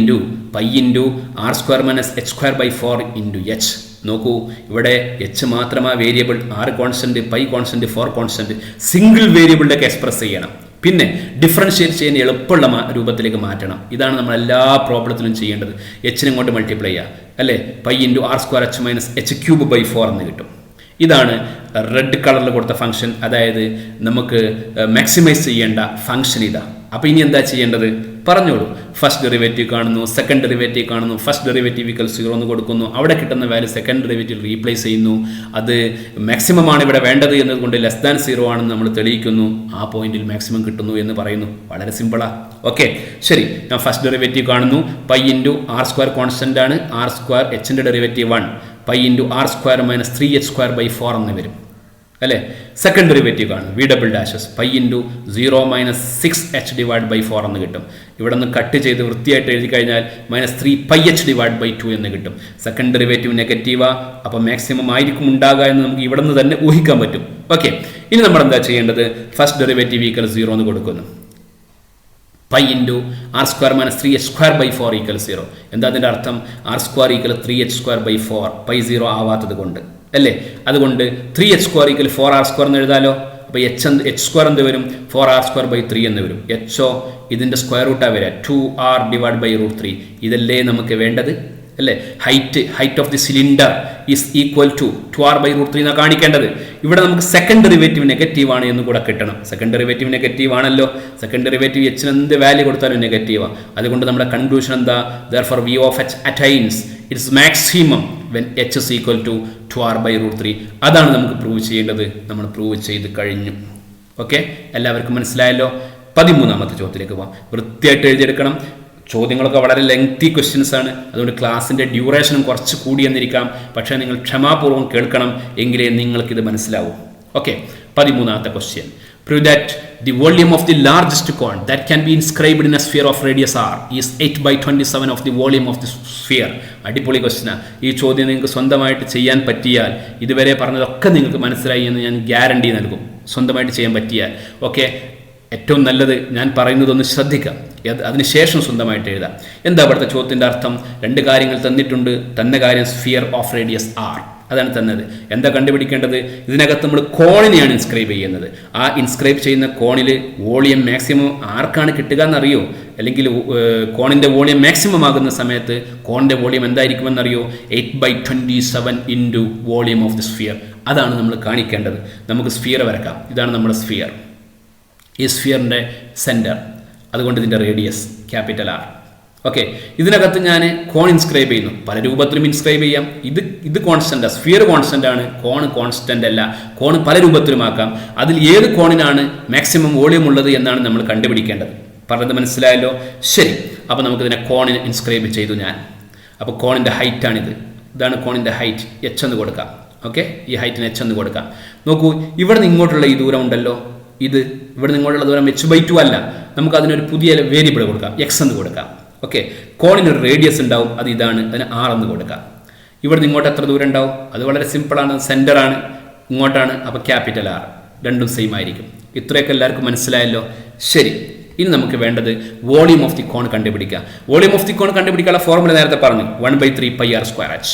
r² - h²/4 × h. നോക്കൂ, ഇവിടെ h മാത്രമാ variable, r constant, π constant, 4 constant. Single വേരിയബിളിലേക്ക് എക്സ്പ്രസ് ചെയ്യണം. പിന്നെ ഡിഫറൻഷിയേറ്റ് ചെയ്യാൻ എളുപ്പമുള്ള രൂപത്തിലേക്ക് മാറ്റണം. ഇതാണ് നമ്മൾ എല്ലാ പ്രോബ്ലത്തിലും ചെയ്യേണ്ടത്. എച്ചിനെ ഇങ്ങോട്ട് മൾട്ടിപ്ലൈ ചെയ്യുക, അല്ലേ? π × r² - h³/4 എന്ന് കിട്ടും. ഇതാണ് റെഡ് കളറിൽ കൊടുത്ത ഫംഗ്ഷൻ. അതായത് നമുക്ക് മാക്സിമൈസ് ചെയ്യേണ്ട ഫംഗ്ഷൻ ഇതാ. അപ്പോൾ ഇനി എന്താ ചെയ്യേണ്ടത്? പറഞ്ഞോളൂ. ഫസ്റ്റ് ഡെറിവേറ്റീവ് കാണുന്നു, സെക്കൻഡ് ഡെറിവേറ്റീവ് കാണുന്നു. ഫസ്റ്റ് ഡെറിവേറ്റീവ് = 0 എന്ന് കൊടുക്കുന്നു. അവിടെ കിട്ടുന്ന വാല്യൂ സെക്കൻഡ് ഡെറിവേറ്റീവ് റീപ്ലേസ് ചെയ്യുന്നു. അത് മാക്സിമം ആണ് ഇവിടെ വേണ്ടത് എന്നതുകൊണ്ട് <0 ആണെന്ന് നമ്മൾ തെളിയിക്കുന്നു. ആ പോയിന്റിൽ മാക്സിമം കിട്ടുന്നു എന്ന് പറയുന്നു. വളരെ സിമ്പിളാ. ഓക്കെ, ശരി. ഞാൻ ഫസ്റ്റ് ഡെറിവേറ്റീവ് കാണുന്നു. π × r² കോൺസ്റ്റന്റ് ആണ്. r², hന്റെ derivative 1. π × r² - 3h²/4 എന്ന് വരും, അല്ലേ? സെക്കൻഡ് ഡെറിവേറ്റീവ് കാണും. v ഡബിൾ ഡാഷസ് π × 0 - 6h/4 എന്ന് കിട്ടും. ഇവിടെ നിന്ന് കട്ട് ചെയ്ത് വൃത്തിയായിട്ട് എഴുതി കഴിഞ്ഞാൽ -3πh/2 എന്ന് കിട്ടും. സെക്കൻഡ് ഡെറിവേറ്റീവ് നെഗറ്റീവാ, അപ്പോൾ മാക്സിമം ആയിരിക്കും ഉണ്ടാകുക എന്ന് നമുക്ക് ഇവിടെ നിന്ന് തന്നെ ഊഹിക്കാൻ പറ്റും. ഓക്കെ, ഇനി നമ്മൾ എന്താ ചെയ്യേണ്ടത്? ഫസ്റ്റ് ഡെറിവേറ്റീവ് = 0 എന്ന് കൊടുക്കുന്നു. π × r² - 3h²/4 = 0. എന്താ അതിൻ്റെ അർത്ഥം? r² = 3h²/4. π 0 ആവാത്തത് കൊണ്ട്, അല്ലേ? അതുകൊണ്ട് 3h² = 4r² എന്ന് എഴുതാലോ. അപ്പോൾ h² എന്ത് വരും? 4r²/3 എന്ന് വരും. ഹോ ഇതിൻ്റെ സ്ക്വയർ റൂട്ടാണ് വരിക, 2r/√3. ഇതല്ലേ നമുക്ക് വേണ്ടത്, അല്ലേ? Height of the cylinder is equal to 2r/√3 എന്നാണ് കാണിക്കേണ്ടത്. ഇവിടെ നമുക്ക് സെക്കൻഡ് ഡെറിവേറ്റീവ് നെഗറ്റീവ് ആണ് എന്ന് കൂടെ കിട്ടണം. സെക്കൻഡ് ഡെറിവേറ്റീവ് നെഗറ്റീവ് ആണല്ലോ. സെക്കൻഡ് ഡെറിവേറ്റീവ് h എന്ത് വാല്യൂ കൊടുത്താലും നെഗറ്റീവാണ്. അതുകൊണ്ട് നമ്മുടെ കൺക്ലൂഷൻ എന്താ? therefore v of h attains its maximum when h is equal to 2r/√3. അതാണ് നമുക്ക് പ്രൂവ് ചെയ്യേണ്ടത്. നമ്മൾ പ്രൂവ് ചെയ്ത് കഴിഞ്ഞു. ഓക്കെ, എല്ലാവർക്കും മനസ്സിലായല്ലോ. 13ാമത്തെ ചോദ്യത്തിലേക്ക് പോകാം. വൃത്തിയായിട്ട് എഴുതിയെടുക്കണം. ചോദ്യങ്ങളൊക്കെ വളരെ ലെങ്തി ക്വസ്റ്റ്യൻസ് ആണ്. അതുകൊണ്ട് ക്ലാസ്സിൻ്റെ ഡ്യൂറേഷനും കുറച്ച് കൂടിയെന്നിരിക്കാം. പക്ഷേ നിങ്ങൾ ക്ഷമാപൂർവ്വം കേൾക്കണം, എങ്കിലേ നിങ്ങൾക്കിത് മനസ്സിലാവൂ. ഓക്കെ, 13ാമത്തെ question. Prove that the volume of the largest cone that can be inscribed in a sphere of radius r is 8/27 of the volume of the sphere. അടിപൊളി ക്വസ്റ്റ്യനാണ്. ഈ ചോദ്യം നിങ്ങൾക്ക് സ്വന്തമായിട്ട് ചെയ്യാൻ പറ്റിയാൽ, ഇതുവരെ പറഞ്ഞതൊക്കെ നിങ്ങൾക്ക് മനസ്സിലായി എന്ന് ഞാൻ ഗ്യാരണ്ടി നൽകും. സ്വന്തമായിട്ട് ചെയ്യാൻ പറ്റിയാൽ ഓക്കെ, ഏറ്റവും നല്ലത് ഞാൻ പറയുന്നതൊന്ന് ശ്രദ്ധിക്കാം, അതിനുശേഷം സ്വന്തമായിട്ട് എഴുതാം. എന്താ ഇവിടുത്തെ ചോദ്യത്തിൻ്റെ അർത്ഥം? രണ്ട് കാര്യങ്ങൾ തന്നിട്ടുണ്ട്. തന്ന കാര്യം സ്ഫിയർ ഓഫ് റേഡിയസ് r, അതാണ് തന്നത്. എന്താ കണ്ടുപിടിക്കേണ്ടത്? ഇതിനകത്ത് നമ്മൾ കോണിനെയാണ് ഇൻസ്ക്രൈബ് ചെയ്യുന്നത്. ആ ഇൻസ്ക്രൈബ് ചെയ്യുന്ന കോണിൽ വോളിയം മാക്സിമം ആർക്കാണ് കിട്ടുക എന്നറിയോ? അല്ലെങ്കിൽ കോണിൻ്റെ വോളിയം മാക്സിമം ആകുന്ന സമയത്ത് കോണിൻ്റെ വോളിയം എന്തായിരിക്കുമെന്നറിയോ? 8/27 into volume of the sphere. അതാണ് നമ്മൾ കാണിക്കേണ്ടത്. നമുക്ക് സ്ഫിയർ വരക്കാം. ഇതാണ് നമ്മുടെ സ്ഫിയർ. ഈ സ്ഫിയറിൻ്റെ സെൻറ്റർ, അതുകൊണ്ട് ഇതിൻ്റെ റേഡിയസ് ക്യാപിറ്റൽ R. ഓക്കെ, ഇതിനകത്ത് ഞാൻ കോൺ ഇൻസ്ക്രൈബ് ചെയ്യുന്നു. പല രൂപത്തിലും ഇൻസ്ക്രൈബ് ചെയ്യാം. ഇത് കോൺസ്റ്റൻ്റ്, സ്ഫിയർ കോൺസ്റ്റൻ്റ് ആണ്, കോൺ കോൺസ്റ്റൻ്റ് അല്ല. കോൺ പല രൂപത്തിലുമാക്കാം. അതിൽ ഏത് കോണിനാണ് മാക്സിമം വോളിയം ഉള്ളത് എന്നാണ് നമ്മൾ കണ്ടുപിടിക്കേണ്ടത്. പറഞ്ഞത് മനസ്സിലായല്ലോ? ശരി, അപ്പോൾ നമുക്കിതിനെ കോണിന് ഇൻസ്ക്രൈബ് ചെയ്തു ഞാൻ. അപ്പോൾ കോണിൻ്റെ ഹൈറ്റാണിത്. ഇതാണ് കോണിൻ്റെ ഹൈറ്റ്. h എന്ന് കൊടുക്കാം. ഓക്കെ, ഈ ഹൈറ്റിന് h എന്ന് കൊടുക്കാം. നോക്കൂ, ഇവിടെ നിന്ന് ഇങ്ങോട്ടുള്ള ഈ ദൂരം ഉണ്ടല്ലോ, ഇത് ഇവിടെ നിന്ന് ഇങ്ങോട്ടുള്ള ദൂരം h/2 അല്ല. നമുക്ക് അതിനൊരു പുതിയ വേരിയബിൾ കൊടുക്കാം, x എന്ന് കൊടുക്കാം. ഓക്കെ, കോണിനൊരു റേഡിയസ് ഉണ്ടാവും, അത് ഇതാണ്, അതിന് r എന്ന് കൊടുക്കാം. ഇവിടെ നിന്ന് ഇങ്ങോട്ട് എത്ര ദൂരം ഉണ്ടാവും? അത് വളരെ സിമ്പിളാണ്, സെൻറ്ററാണ്, ഇങ്ങോട്ടാണ്. അപ്പോൾ ക്യാപിറ്റൽ R, രണ്ടും സെയിം ആയിരിക്കും. ഇത്രയൊക്കെ എല്ലാവർക്കും മനസ്സിലായല്ലോ. ശരി, ഇനി നമുക്ക് വേണ്ടത് വോളിയം ഓഫ് ദി കോൺ കണ്ടുപിടിക്കുക. വോളിയം ഓഫ് ദി കോൺ കണ്ടുപിടിക്കാനുള്ള ഫോർമുല നേരത്തെ പറഞ്ഞു, 1/3 πr²h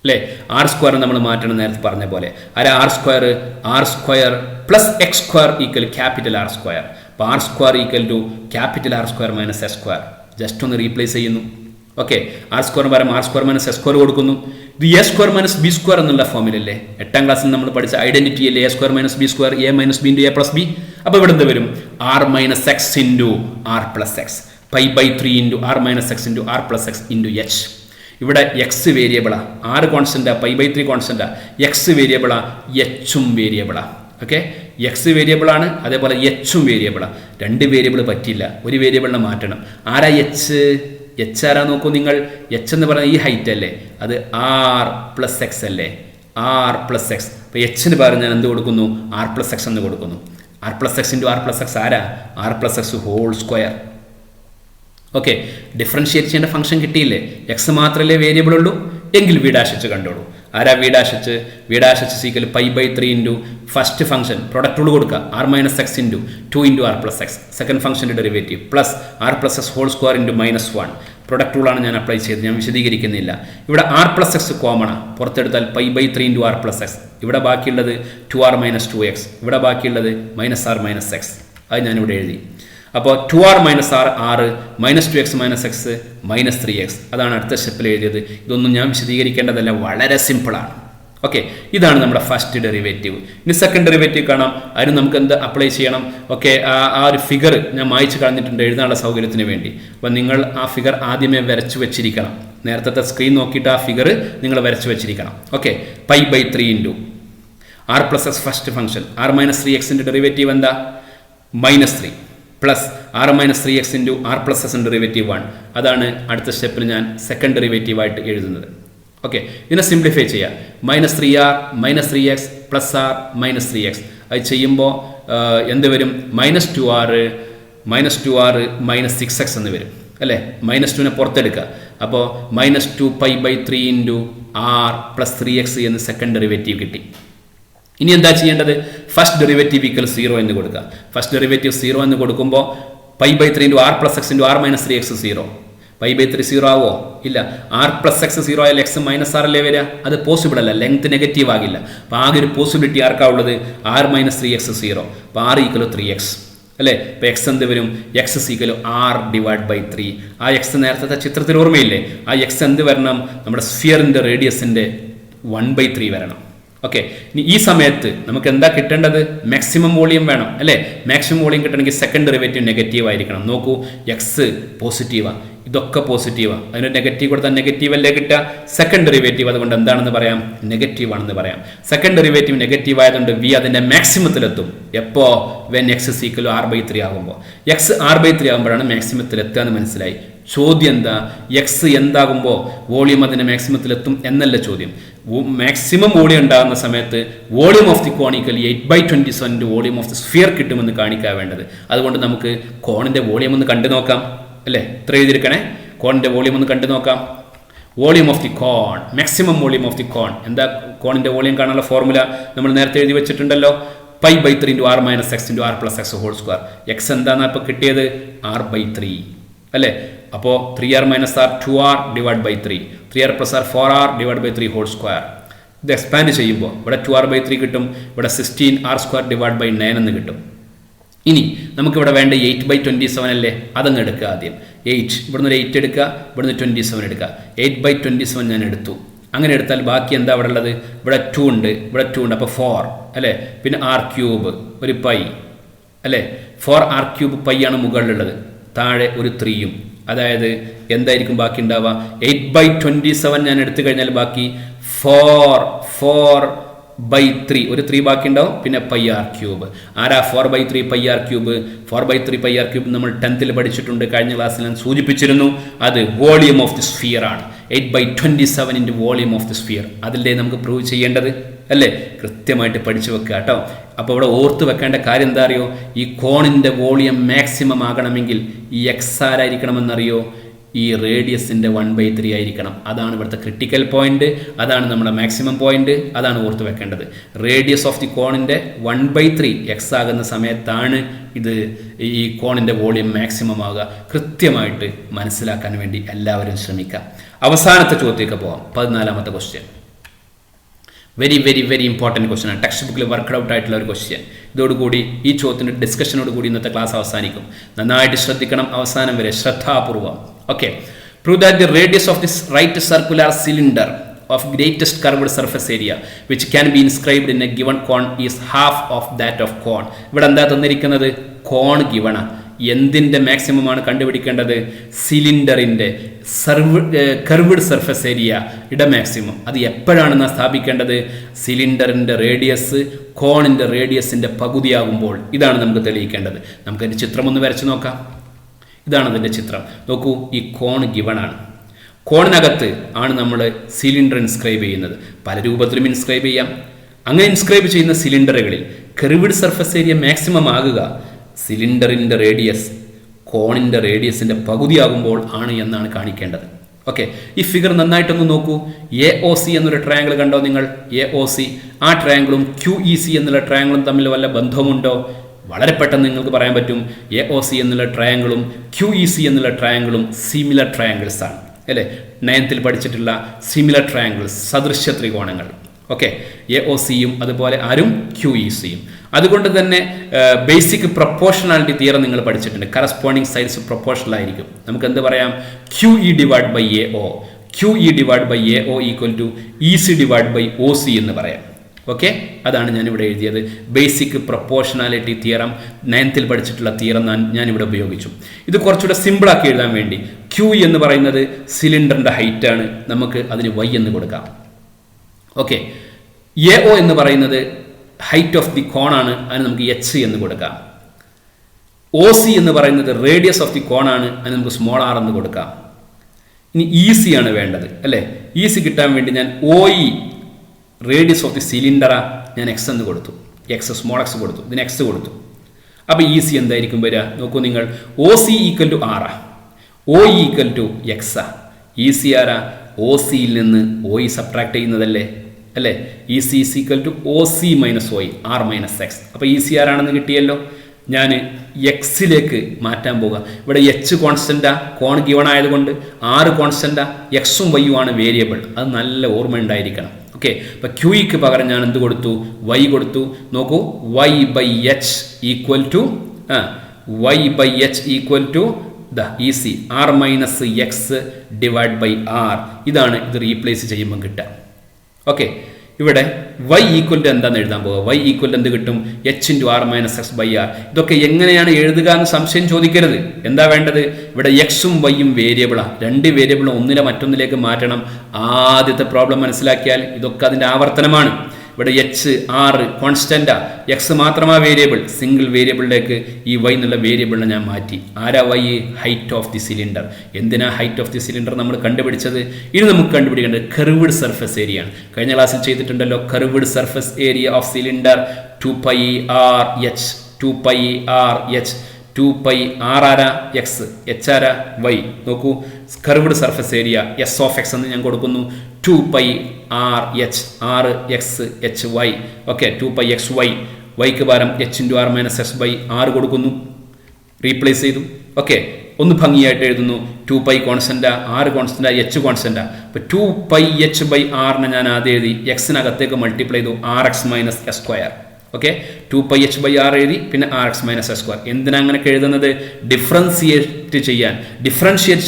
അല്ലേ. r² നമ്മൾ മാറ്റണം നേരത്തെ പറഞ്ഞ പോലെ. r² plus x² equal capital r². അപ്പോൾ r² equal to capital r² minus s². Just ഒന്ന് റീപ്ലേസ് ചെയ്യുന്നു. ഓക്കെ, r² പകരം r² മൈനസ് s² കൊടുക്കുന്നു. ഇത് a² മൈനസ് b² എന്നുള്ള ഫോമിലല്ലേ 8ാം ക്ലാസ്സിൽ നമ്മൾ പഠിച്ച ഐഡന്റിറ്റി അല്ലേ, a² minus b², a minus b into a plus b. അപ്പോൾ ഇവിടെ എന്ത് വരും? r minus x into r plus x, π/3 into r minus x into r plus x into h. ഇവിടെ എക്സ് വേരിയബിളാ, r കോൺസ്റ്റന്റാ, π/3 കോൺസ്റ്റന്റാ, എക്സ് വേരിയബിളാ, എച്ചും വേരിയബിളാ. ഓക്കെ, എക്സ് വേരിയബിളാണ്, അതേപോലെ എച്ചും വേരിയബിളാ. 2 വേരിയബിൾ പറ്റില്ല, ഒരു വേരിയബിളിനെ മാറ്റണം. ആരാ എച്ച് ആരാ നോക്കൂ നിങ്ങൾ. എച്ച് എന്ന് പറഞ്ഞാൽ ഈ ഹൈറ്റ് അല്ലേ, അത് r പ്ലസ് എക്സ് അല്ലേ, r പ്ലസ് എക്സ്. അപ്പോൾ എച്ചിന് പകരം ഞാൻ എന്ത് കൊടുക്കുന്നു? r പ്ലസ് എക്സ് എന്ന് കൊടുക്കുന്നു. r plus x into r plus x ആരാ? r plus x whole square. Okay, differentiate ചെയ്യേണ്ട ഫംഗ്ഷൻ കിട്ടിയില്ലേ? എക്സ് മാത്രമല്ലേ വേരിയബിൾ ഉള്ളൂ, എങ്കിൽ വി ഡാഷ് എച്ച് കണ്ടോളൂ. ആരാ v dash h? V dash h equal π/3 into first function product rule കൊടുക്കുക, r minus x into 2 into r plus x, second ഫംഗ്ഷൻ്റെ derivative plus r plus x whole square into -1. Product റൂളാണ് ഞാൻ apply ചെയ്തത്, ഞാൻ വിശദീകരിക്കുന്നില്ല. ഇവിടെ r plus x കോമണാണ്, പുറത്തെടുത്താൽ π/3 ഇൻറ്റു r പ്ലസ് എക്സ്. ഇവിടെ ബാക്കിയുള്ളത് 2r മൈനസ് 2x, ഇവിടെ ബാക്കിയുള്ളത് -r മൈനസ് എക്സ്. അത് ഞാനിവിടെ എഴുതി. അപ്പോൾ 2r minus r 6, -2x minus X -3x. അതാണ് അടുത്ത സ്റ്റെപ്പിൽ എഴുതിയത്. ഇതൊന്നും ഞാൻ വിശദീകരിക്കേണ്ടതല്ല, വളരെ സിമ്പിളാണ്. ഓക്കെ, ഇതാണ് നമ്മുടെ ഫസ്റ്റ് ഡെറിവേറ്റീവ്. ഇനി സെക്കൻഡ് ഡെറിവേറ്റീവ് കാണാം. അതിന് നമുക്ക് എന്ത് അപ്ലൈ ചെയ്യണം? ഓക്കെ, ആ ഒരു ഫിഗർ ഞാൻ മായ്ച്ച് കളഞ്ഞിട്ടുണ്ട് എഴുതാനുള്ള സൗകര്യത്തിന് വേണ്ടി. അപ്പോൾ നിങ്ങൾ ആ ഫിഗർ ആദ്യമേ വരച്ചു വെച്ചിരിക്കണം. നേരത്തെ സ്ക്രീൻ നോക്കിയിട്ട് ആ ഫിഗർ നിങ്ങൾ വരച്ചു വെച്ചിരിക്കണം. Okay, π/3 into r plus x first function, r minus 3xൻ്റെ ഡെറിവേറ്റീവ് എന്താ? -3 plus r minus 3x into r plus എക്സിൻ്റെ ഡെറിവേറ്റീവ് 1. അതാണ് അടുത്ത സ്റ്റെപ്പിൽ ഞാൻ സെക്കൻഡ് ഡെറിവേറ്റീവായിട്ട് എഴുതുന്നത്. ഓക്കെ, ഇതിനെ സിംപ്ലിഫൈ ചെയ്യാം. -3r -3x plus r -3x. അത് ചെയ്യുമ്പോൾ എന്ത് വരും? -2r -6x എന്ന് വരും അല്ലേ. -2നെ പുറത്തെടുക്കുക. അപ്പോൾ -2 π/3 ഇൻറ്റു r പ്ലസ് 3x എന്ന് സെക്കൻഡ് ഡെറിവേറ്റീവ് കിട്ടി. ഇനി എന്താ ചെയ്യേണ്ടത്? ഫസ്റ്റ് ഡെറിവേറ്റീവ് ഈക്വൽ 0 എന്ന് കൊടുക്കുക. ഫസ്റ്റ് ഡെറിവേറ്റീവ് 0 എന്ന് കൊടുക്കുമ്പോൾ π/3 into r plus x into r minus 3x 0. π/3 0 ആവോ? ഇല്ല. r പ്ലസ് എക്സ് 0 ആയാലും എക്സ് മൈനസ് r അല്ലേ വരിക? അത് പോസിബിൾ അല്ല, ലെങ്ത് നെഗറ്റീവ് ആകില്ല. അപ്പോൾ ആകെ ഒരു പോസിബിലിറ്റി ആർക്കാ ഉള്ളത്? r minus 3x 0. അപ്പോൾ r ഈക്വൽ 3x അല്ലേ. ഇപ്പോൾ എക്സ് എന്ത് വരും? X equal r/3. ആ എക്സ് നേരത്തെ ചിത്രത്തിൽ ഓർമ്മയില്ലേ? ആ എക്സ് എന്ത് വരണം? നമ്മുടെ സ്ഫിയറിൻ്റെ റേഡിയസിൻ്റെ 1/3 വരണം. ഓക്കെ, ഇനി ഈ സമയത്ത് നമുക്ക് എന്താ കിട്ടേണ്ടത്? മാക്സിമം വോളിയം വേണം അല്ലേ. മാക്സിമം വോളിയം കിട്ടണമെങ്കിൽ സെക്കൻഡ് ഡെറിവേറ്റീവ് നെഗറ്റീവ് ആയിരിക്കണം. നോക്കൂ, എക്സ് പോസിറ്റീവാണ്, ഇതൊക്കെ പോസിറ്റീവാണ്. അതിന് നെഗറ്റീവ് കൊടുത്താൽ നെഗറ്റീവ് അല്ലേ കിട്ടുക? സെക്കൻഡ് ഡെറിവേറ്റീവ് അതുകൊണ്ട് എന്താണെന്ന് പറയാം? നെഗറ്റീവ് ആണെന്ന് പറയാം. സെക്കൻഡ് ഡെറിവേറ്റീവ് നെഗറ്റീവ് ആയതുകൊണ്ട് വി അതിൻ്റെ മാക്സിമത്തിലെത്തും. എപ്പോൾ? വെൻ എക്സ് ഈക്വൽ r/3 ആകുമ്പോൾ. എക്സ് r/3 ആകുമ്പോഴാണ് മാക്സിമത്തിലെത്തുക എന്ന് മനസ്സിലായി. ചോദ്യം എന്താ? എക്സ് എന്താകുമ്പോൾ വോളിയം അതിൻ്റെ മാക്സിമത്തിലെത്തും എന്നല്ല ചോദ്യം. മാക്സിമം വോളിയം ഉണ്ടാകുന്ന സമയത്ത് volume of the cone equal 8/27 volume of the sphere കിട്ടുമെന്ന് കാണിക്കാൻ വേണ്ടത്. അതുകൊണ്ട് നമുക്ക് കോണിൻ്റെ വോളിയം ഒന്ന് കണ്ടു നോക്കാം അല്ലേ. ഇത്ര എഴുതിയിരിക്കണേ. കോണിൻ്റെ വോളിയം ഒന്ന് കണ്ടു നോക്കാം. Volume of the cone, maximum volume of the cone. എന്താ കോണിൻ്റെ വോളിയം കാണാനുള്ള ഫോർമുല നമ്മൾ നേരത്തെ എഴുതി വെച്ചിട്ടുണ്ടല്ലോ. π/3 into r minus x into r plus x whole square. X എന്താണെന്ന് ഇപ്പോൾ കിട്ടിയത്? r/3 അല്ലേ. അപ്പോൾ 3r minus r 2r divide by 3, 3r plus r 4r divide by 3 whole square. ഇത് എക്സ്പാൻഡ് ചെയ്യുമ്പോൾ ഇവിടെ 2r/3 കിട്ടും, ഇവിടെ 16r² ഡിവൈഡ് ബൈ 9 എന്ന് കിട്ടും. ഇനി നമുക്കിവിടെ വേണ്ട 8/27 അല്ലേ, അതങ്ങ് എടുക്കുക ആദ്യം. 8 ഇവിടുന്ന് ഒരു 8 എടുക്കുക, ഇവിടുന്ന് 27 എടുക്കുക. 8/27 ഞാൻ എടുത്തു. അങ്ങനെ എടുത്താൽ ബാക്കി എന്താ അവിടെ ഉള്ളത്? ഇവിടെ 2 ഉണ്ട്, ഇവിടെ 2 ഉണ്ട്, അപ്പോൾ 4 അല്ലേ. പിന്നെ r³ ഒരു π അല്ലേ. 4r³ π ആണ് മുകളിലുള്ളത്, താഴെ ഒരു 3യും. അതായത് എന്തായിരിക്കും ബാക്കി ഉണ്ടാവുക? 8/27 ഞാൻ എടുത്തു കഴിഞ്ഞാൽ ബാക്കി 4/3 ഒരു 3 ബാക്കി ഉണ്ടാവും. പിന്നെ πr³. ആരാ 4/3 πr³? 4/3 πr³ നമ്മൾ 10th പഠിച്ചിട്ടുണ്ട്, കഴിഞ്ഞ ക്ലാസ്സിൽ ഞാൻ സൂചിപ്പിച്ചിരുന്നു. അത് വോളിയം ഓഫ് ദി സ്ഫിയർ ആണ്. 8/27 into volume of the sphere. അതിലേ നമുക്ക് പ്രൂവ് ചെയ്യേണ്ടത് അല്ലേ. കൃത്യമായിട്ട് പഠിച്ചു വെക്കുക കേട്ടോ. അപ്പോൾ ഇവിടെ ഓർത്ത് വെക്കേണ്ട കാര്യം എന്താ അറിയോ? ഈ കോണിൻ്റെ വോളിയം മാക്സിമം ആകണമെങ്കിൽ ഈ എക്സ് ആരായിരിക്കണമെന്നറിയോ? ഈ റേഡിയസിൻ്റെ 1/3 ആയിരിക്കണം. അതാണ് ഇവിടുത്തെ ക്രിട്ടിക്കൽ പോയിന്റ്, അതാണ് നമ്മുടെ മാക്സിമം പോയിന്റ്, അതാണ് ഓർത്ത് വെക്കേണ്ടത്. റേഡിയസ് ഓഫ് ദി കോണിൻ്റെ 1/3 എക്സ് ആകുന്ന സമയത്താണ് ഇത് ഈ കോണിൻ്റെ വോളിയം മാക്സിമം ആകുക. കൃത്യമായിട്ട് മനസ്സിലാക്കാൻ വേണ്ടി എല്ലാവരും ശ്രമിക്കുക. അവസാനത്തെ ചോദ്യത്തേക്ക് പോകാം. 14ാമത്തെ question. Very very very important question ആണ്. ടെക്സ്റ്റ് ബുക്കിൽ വർക്ക്ഡ് ഔട്ട് ആയിട്ടുള്ള ഒരു ക്വസ്റ്റ്യൻ. ഇതോടുകൂടി ഈ ചോദ്യത്തിൻ്റെ ഡിസ്കഷനോടുകൂടി ഇന്നത്തെ ക്ലാസ് അവസാനിക്കും. നന്നായിട്ട് ശ്രദ്ധിക്കണം, അവസാനം വരെ ശ്രദ്ധാപൂർവം. Okay. Prove that the radius of this right circular cylinder of greatest curved surface area which can be inscribed in a given cone is half of that of cone. ഇവിടെ എന്താ തന്നിരിക്കുന്നത്? കോൺ ഗിവണ. എന്തിൻ്റെ മാക്സിമം ആണ് കണ്ടുപിടിക്കേണ്ടത്? സിലിണ്ടറിൻ്റെ curved surface ഏരിയയുടെ maximum. അത് എപ്പോഴാണെന്ന് സ്ഥാപിക്കേണ്ടത്? സിലിണ്ടറിൻ്റെ റേഡിയസ് കോണിൻ്റെ റേഡിയസിൻ്റെ പകുതിയാകുമ്പോൾ. ഇതാണ് നമുക്ക് തെളിയിക്കേണ്ടത്. നമുക്കതിൻ്റെ ചിത്രം ഒന്ന് വരച്ച് നോക്കാം. ഇതാണ് അതിൻ്റെ ചിത്രം. നോക്കൂ, ഈ കോൺ ഗിവണാണ്. കോണിനകത്ത് ആണ് നമ്മൾ സിലിണ്ടർ ഇൻസ്ക്രൈബ് ചെയ്യുന്നത്. പല രൂപത്തിലും ഇൻസ്ക്രൈബ് ചെയ്യാം. അങ്ങനെ ഇൻസ്ക്രൈബ് ചെയ്യുന്ന സിലിണ്ടറുകളിൽ കർവ്ഡ് സർഫസ് ഏരിയ മാക്സിമം ആകുക സിലിണ്ടറിൻ്റെ റേഡിയസ് കോണിൻ്റെ റേഡിയസിൻ്റെ പകുതിയാകുമ്പോൾ ആണ് എന്നാണ് കാണിക്കേണ്ടത്. ഓക്കെ. ഈ ഫിഗർ നന്നായിട്ടൊന്ന് നോക്കൂ. AOC എന്നൊരു ട്രയാങ്കിൾ കണ്ടോ നിങ്ങൾ? AOC, ആ ട്രയാങ്കിളും QEC എന്നുള്ള ട്രയാങ്കിളും തമ്മിൽ വല്ല ബന്ധവുമുണ്ടോ? വളരെ പെട്ടെന്ന് നിങ്ങൾക്ക് പറയാൻ പറ്റും. AOC എന്നുള്ള ട്രയാങ്കിളും QEC എന്നുള്ള ട്രയാങ്കിളും സിമിലർ ട്രയാങ്കിൾസ് ആണ്, അല്ലേ? 9th പഠിച്ചിട്ടുള്ള സിമിലർ ട്രയാങ്കിൾസ്, സദൃശ്യ ത്രികോണങ്ങൾ. ഓക്കെ. AOCയും അതുപോലെ ആരും QECയും. അതുകൊണ്ട് തന്നെ ബേസിക് പ്രൊപ്പോർഷണാലിറ്റി തിയറം നിങ്ങൾ പഠിച്ചിട്ടുണ്ട്. കറസ്പോണ്ടിങ് സൈഡ്സ് പ്രൊപ്പോർഷണൽ ആയിരിക്കും. നമുക്ക് എന്ത് പറയാം? QE divide by AO, QE divide by AO equal to EC divide by OC എന്ന് പറയാം. ഓക്കെ. അതാണ് ഞാനിവിടെ എഴുതിയത്. ബേസിക് പ്രൊപ്പോർഷണാലിറ്റി തിയറം 9th പഠിച്ചിട്ടുള്ള തിയറം ഞാനിവിടെ ഉപയോഗിച്ചു. ഇത് കുറച്ചുകൂടെ സിമ്പിളാക്കി എഴുതാൻ വേണ്ടി Q എന്ന് പറയുന്നത് സിലിണ്ടറിൻ്റെ ഹൈറ്റ് ആണ്. നമുക്ക് അതിന് Y എന്ന് കൊടുക്കാം. ഓക്കെ. AO എന്ന് പറയുന്നത് ഹൈറ്റ് ഓഫ് ദി കോൺ ആണ്. അതിന് നമുക്ക് H എന്ന് കൊടുക്കാം. OC എന്ന് പറയുന്നത് റേഡിയസ് ഓഫ് ദി കോൺ ആണ്. അതിന് നമുക്ക് സ്മോൾ r എന്ന് കൊടുക്കാം. ഇനി EC ആണ് വേണ്ടത്, അല്ലേ? EC കിട്ടാൻ വേണ്ടി ഞാൻ OE റേഡിയസ് ഓഫ് ദി സിലിണ്ടറാ ഞാൻ X എന്ന് കൊടുത്തു. സ്മോൾ x കൊടുത്തു. ഇതിന് X കൊടുത്തു. അപ്പോൾ EC എന്തായിരിക്കും വരിക? നോക്കൂ നിങ്ങൾ. OC equal to R, OE equal to X. EC ആരാ? OCയിൽ നിന്ന് OE സബ്ട്രാക്ട് ചെയ്യുന്നതല്ലേ, അല്ലേ? EC is equal to OC minus OE, R minus X. അപ്പോൾ EC ആരാണെന്ന് കിട്ടിയല്ലോ. ഞാൻ എക്സിലേക്ക് മാറ്റാൻ പോകുക. ഇവിടെ H കോൺസ്റ്റൻ്റാ, കോൺ ഗിവൺ ആയതുകൊണ്ട്. R കോൺസ്റ്റൻ്റാ, Xും Yയും ആണ് വേരിയബിൾ. അത് നല്ല ഓർമ്മ ഉണ്ടായിരിക്കണം. ഓക്കെ. അപ്പോൾ Qക്ക് പകരം ഞാൻ എന്ത് കൊടുത്തു? Y കൊടുത്തു. നോക്കൂ, Y by H equal to EC, R minus X divide by R. ഇതാണ് ഇത് റീപ്ലേസ് ചെയ്യുമ്പോൾ കിട്ടുക. ഓക്കെ. ഇവിടെ y ഈക്വൽ ടു എന്താണെന്ന് എഴുതാൻ പോകുക? y ഈക്വൽ എന്ത് കിട്ടും? H into R minus X by R. ഇതൊക്കെ എങ്ങനെയാണ് എഴുതുക എന്ന് സംശയം ചോദിക്കരുത്. എന്താ വേണ്ടത്? ഇവിടെ Xും Yയും വേരിയബിളാണ്. രണ്ട് വേരിയബിളും ഒന്നിനെ മറ്റൊന്നിലേക്ക് മാറ്റണം. ആദ്യത്തെ പ്രോബ്ലം മനസ്സിലാക്കിയാൽ ഇതൊക്കെ അതിൻ്റെ ആവർത്തനമാണ്. ഇവിടെ H, R കോൺസ്റ്റൻ്റാ, X മാത്രമാ വേരിയബിൾ. സിംഗിൾ വേരിയബിളിലേക്ക് ഈ Y എന്നുള്ള വേരിയബിളിനെ ഞാൻ മാറ്റി. ആരാ Y? Height of the cylinder. എന്തിനാ ഹൈറ്റ് ഓഫ് ദി സിലിണ്ടർ നമ്മൾ കണ്ടുപിടിച്ചത്? ഇനി നമുക്ക് കണ്ടുപിടിക്കേണ്ടത് കർവ്ഡ് സർഫസ് ഏരിയ ആണ്. കഴിഞ്ഞ ക്ലാസ്സിൽ ചെയ്തിട്ടുണ്ടല്ലോ. Curved surface area of cylinder 2πRH. 2πR ആരാ? X, H ആരാ? Y. നോക്കൂ, curved surface area S of X എന്ന് ഞാൻ കൊടുക്കുന്നു. 2πRH, RX, HY. Okay. 2πXY. Yക്ക് പകരം H into R minus X by R കൊടുക്കുന്നു. റീപ്ലേസ് ചെയ്തു. ഓക്കെ. ഒന്ന് ഭംഗിയായിട്ട് എഴുതുന്നു. 2π കോൺസ്റ്റൻ്റാ, R കോൺസ്റ്റൻ്റാ, H കോൺസ്റ്റൻ്റാ. അപ്പോൾ 2πH ബൈ R ഞാൻ ആദ്യം എഴുതി. Xനകത്തേക്ക് മൾട്ടിപ്ലൈ ചെയ്തു. RX minus S square. Okay. 2πH by R എഴുതി. പിന്നെ RX മൈനസ് S സ്ക്വയർ. എന്തിനാ അങ്ങനെയൊക്കെ എഴുതുന്നത്? ഡിഫറൻഷിയേറ്റ്